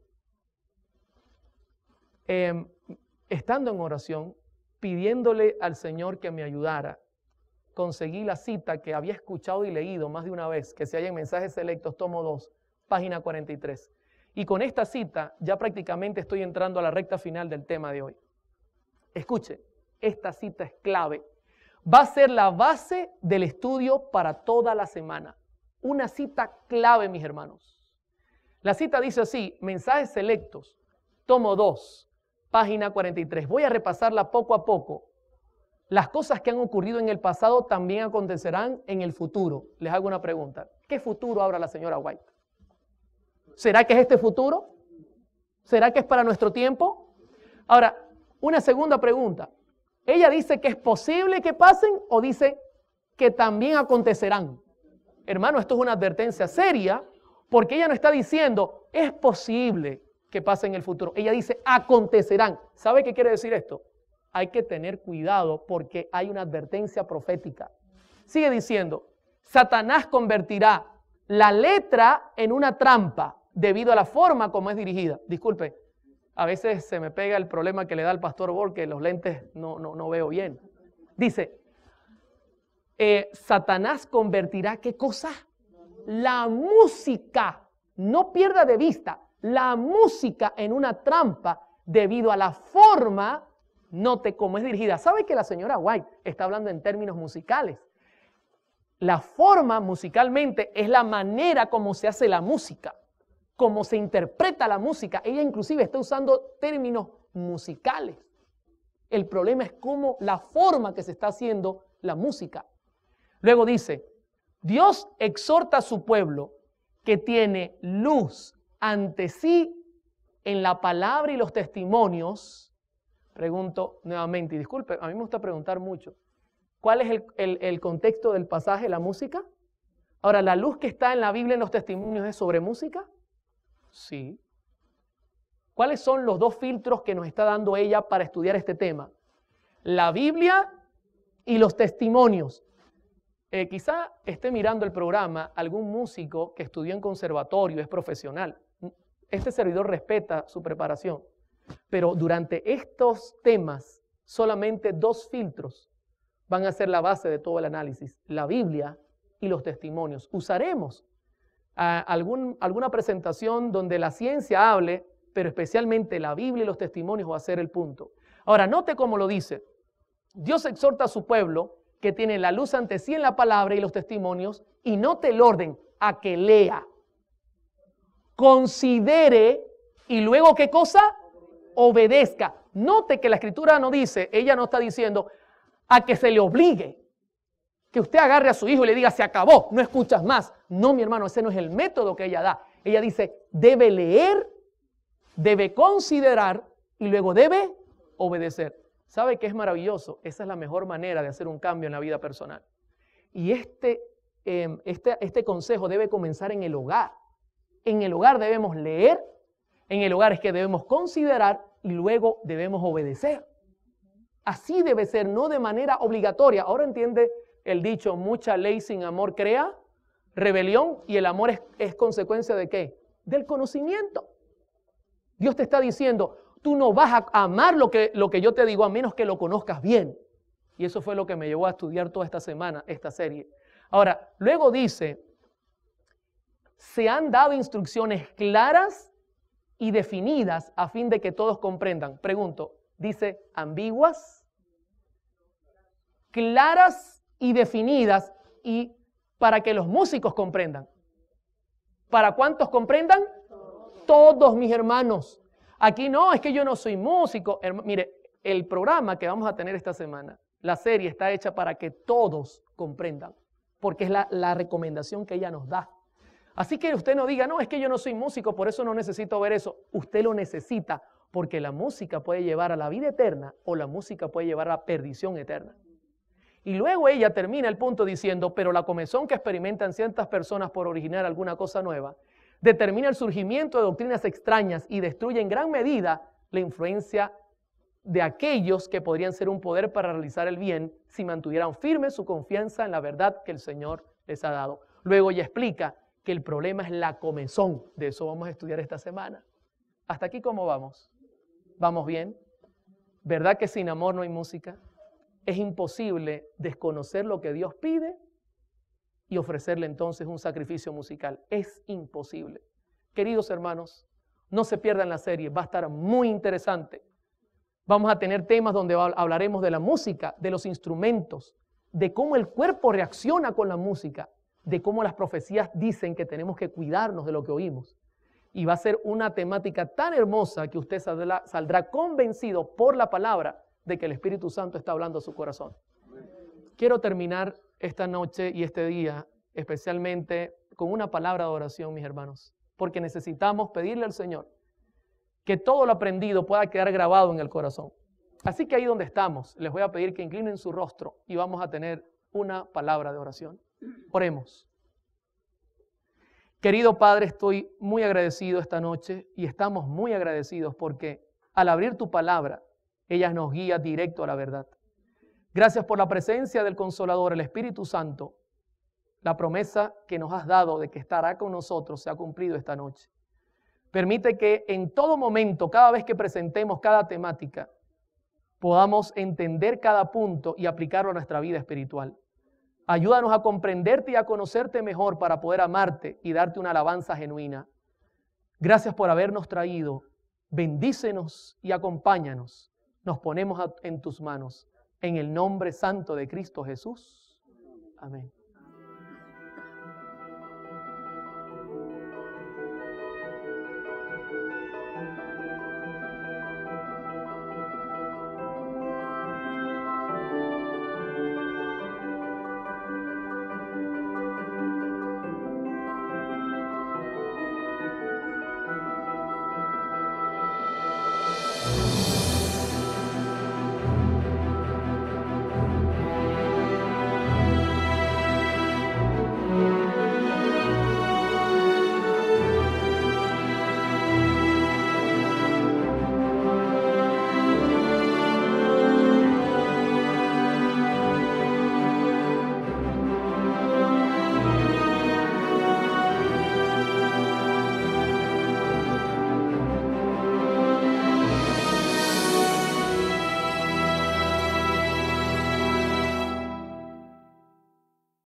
Estando en oración, pidiéndole al Señor que me ayudara, conseguí la cita que había escuchado y leído más de una vez, que se halla en Mensajes Selectos, tomo 2, página 43. Y con esta cita ya prácticamente estoy entrando a la recta final del tema de hoy. Escuche, esta cita es clave. Va a ser la base del estudio para toda la semana. Una cita clave, mis hermanos. La cita dice así, Mensajes Selectos, tomo 2, página 43. Voy a repasarla poco a poco. Las cosas que han ocurrido en el pasado también acontecerán en el futuro. Les hago una pregunta. ¿Qué futuro habla la señora White? ¿Será que es este futuro? ¿Será que es para nuestro tiempo? Ahora, una segunda pregunta. ¿Ella dice que es posible que pasen o dice que también acontecerán? Hermano, esto es una advertencia seria porque ella no está diciendo es posible que pase en el futuro. Ella dice acontecerán. ¿Sabe qué quiere decir esto? Hay que tener cuidado porque hay una advertencia profética. Sigue diciendo, Satanás convertirá la letra en una trampa debido a la forma como es dirigida. Disculpe, a veces se me pega el problema que le da al pastor Bol, que los lentes no veo bien. Dice, Satanás convertirá, ¿qué cosa? La música, no pierda de vista, la música en una trampa debido a la forma, note cómo es dirigida. ¿Sabe que la señora White está hablando en términos musicales? La forma musicalmente es la manera como se hace la música, como se interpreta la música. Ella inclusive está usando términos musicales. El problema es cómo la forma que se está haciendo la música. Luego dice, Dios exhorta a su pueblo que tiene luz ante sí en la palabra y los testimonios. Pregunto nuevamente, y disculpe, a mí me gusta preguntar mucho. ¿Cuál es el contexto del pasaje, la música? Ahora, ¿la luz que está en la Biblia en los testimonios es sobre música? Sí. ¿Cuáles son los dos filtros que nos está dando ella para estudiar este tema? La Biblia y los testimonios. Quizá esté mirando el programa algún músico que estudió en conservatorio, es profesional. Este servidor respeta su preparación. Pero durante estos temas, solamente dos filtros van a ser la base de todo el análisis. La Biblia y los testimonios. Usaremos alguna presentación donde la ciencia hable, pero especialmente la Biblia y los testimonios va a ser el punto. Ahora, note cómo lo dice. Dios exhorta a su pueblo que tiene la luz ante sí en la palabra y los testimonios, y note el orden, a que lea, considere y luego ¿qué cosa? Obedezca. Note que la escritura no dice, ella no está diciendo a que se le obligue, que usted agarre a su hijo y le diga se acabó, no escuchas más. No, mi hermano, ese no es el método que ella da. Ella dice debe leer, debe considerar y luego debe obedecer. ¿Sabe qué es maravilloso? Esa es la mejor manera de hacer un cambio en la vida personal. Y este consejo debe comenzar en el hogar. En el hogar debemos leer, en el hogar es que debemos considerar y luego debemos obedecer. Así debe ser, no de manera obligatoria. Ahora entiende el dicho, mucha ley sin amor crea rebelión, y el amor es consecuencia ¿de qué? Del conocimiento. Dios te está diciendo, tú no vas a amar lo que yo te digo a menos que lo conozcas bien. Y eso fue lo que me llevó a estudiar toda esta semana, esta serie. Ahora, luego dice, se han dado instrucciones claras y definidas a fin de que todos comprendan. Pregunto, dice ambiguas, claras y definidas, y para que los músicos comprendan. ¿Para cuántos comprendan? Todos, mis hermanos. Aquí no, es que yo no soy músico. Mire, el programa que vamos a tener esta semana, la serie está hecha para que todos comprendan, porque es la recomendación que ella nos da. Así que usted no diga, no, es que yo no soy músico, por eso no necesito ver eso. Usted lo necesita, porque la música puede llevar a la vida eterna o la música puede llevar a la perdición eterna. Y luego ella termina el punto diciendo, pero la comezón que experimentan ciertas personas por originar alguna cosa nueva determina el surgimiento de doctrinas extrañas y destruye en gran medida la influencia de aquellos que podrían ser un poder para realizar el bien si mantuvieran firme su confianza en la verdad que el Señor les ha dado. Luego ella explica que el problema es la comezón. De eso vamos a estudiar esta semana. ¿Hasta aquí cómo vamos? ¿Vamos bien? ¿Verdad que sin amor no hay música? Es imposible desconocer lo que Dios pide y ofrecerle entonces un sacrificio musical. Es imposible. Queridos hermanos, no se pierdan la serie, va a estar muy interesante. Vamos a tener temas donde hablaremos de la música, de los instrumentos, de cómo el cuerpo reacciona con la música, de cómo las profecías dicen que tenemos que cuidarnos de lo que oímos. Y va a ser una temática tan hermosa que usted saldrá convencido por la palabra de que el Espíritu Santo está hablando a su corazón. Quiero terminar esta noche y este día especialmente con una palabra de oración, mis hermanos, porque necesitamos pedirle al Señor que todo lo aprendido pueda quedar grabado en el corazón. Así que ahí donde estamos, les voy a pedir que inclinen su rostro y vamos a tener una palabra de oración. Oremos. Querido Padre, estoy muy agradecido esta noche y estamos muy agradecidos porque al abrir tu palabra, ella nos guía directo a la verdad. Gracias por la presencia del Consolador, el Espíritu Santo. La promesa que nos has dado de que estará con nosotros se ha cumplido esta noche. Permite que en todo momento, cada vez que presentemos cada temática, podamos entender cada punto y aplicarlo a nuestra vida espiritual. Ayúdanos a comprenderte y a conocerte mejor para poder amarte y darte una alabanza genuina. Gracias por habernos traído. Bendícenos y acompáñanos. Nos ponemos en tus manos. En el nombre santo de Cristo Jesús. Amén.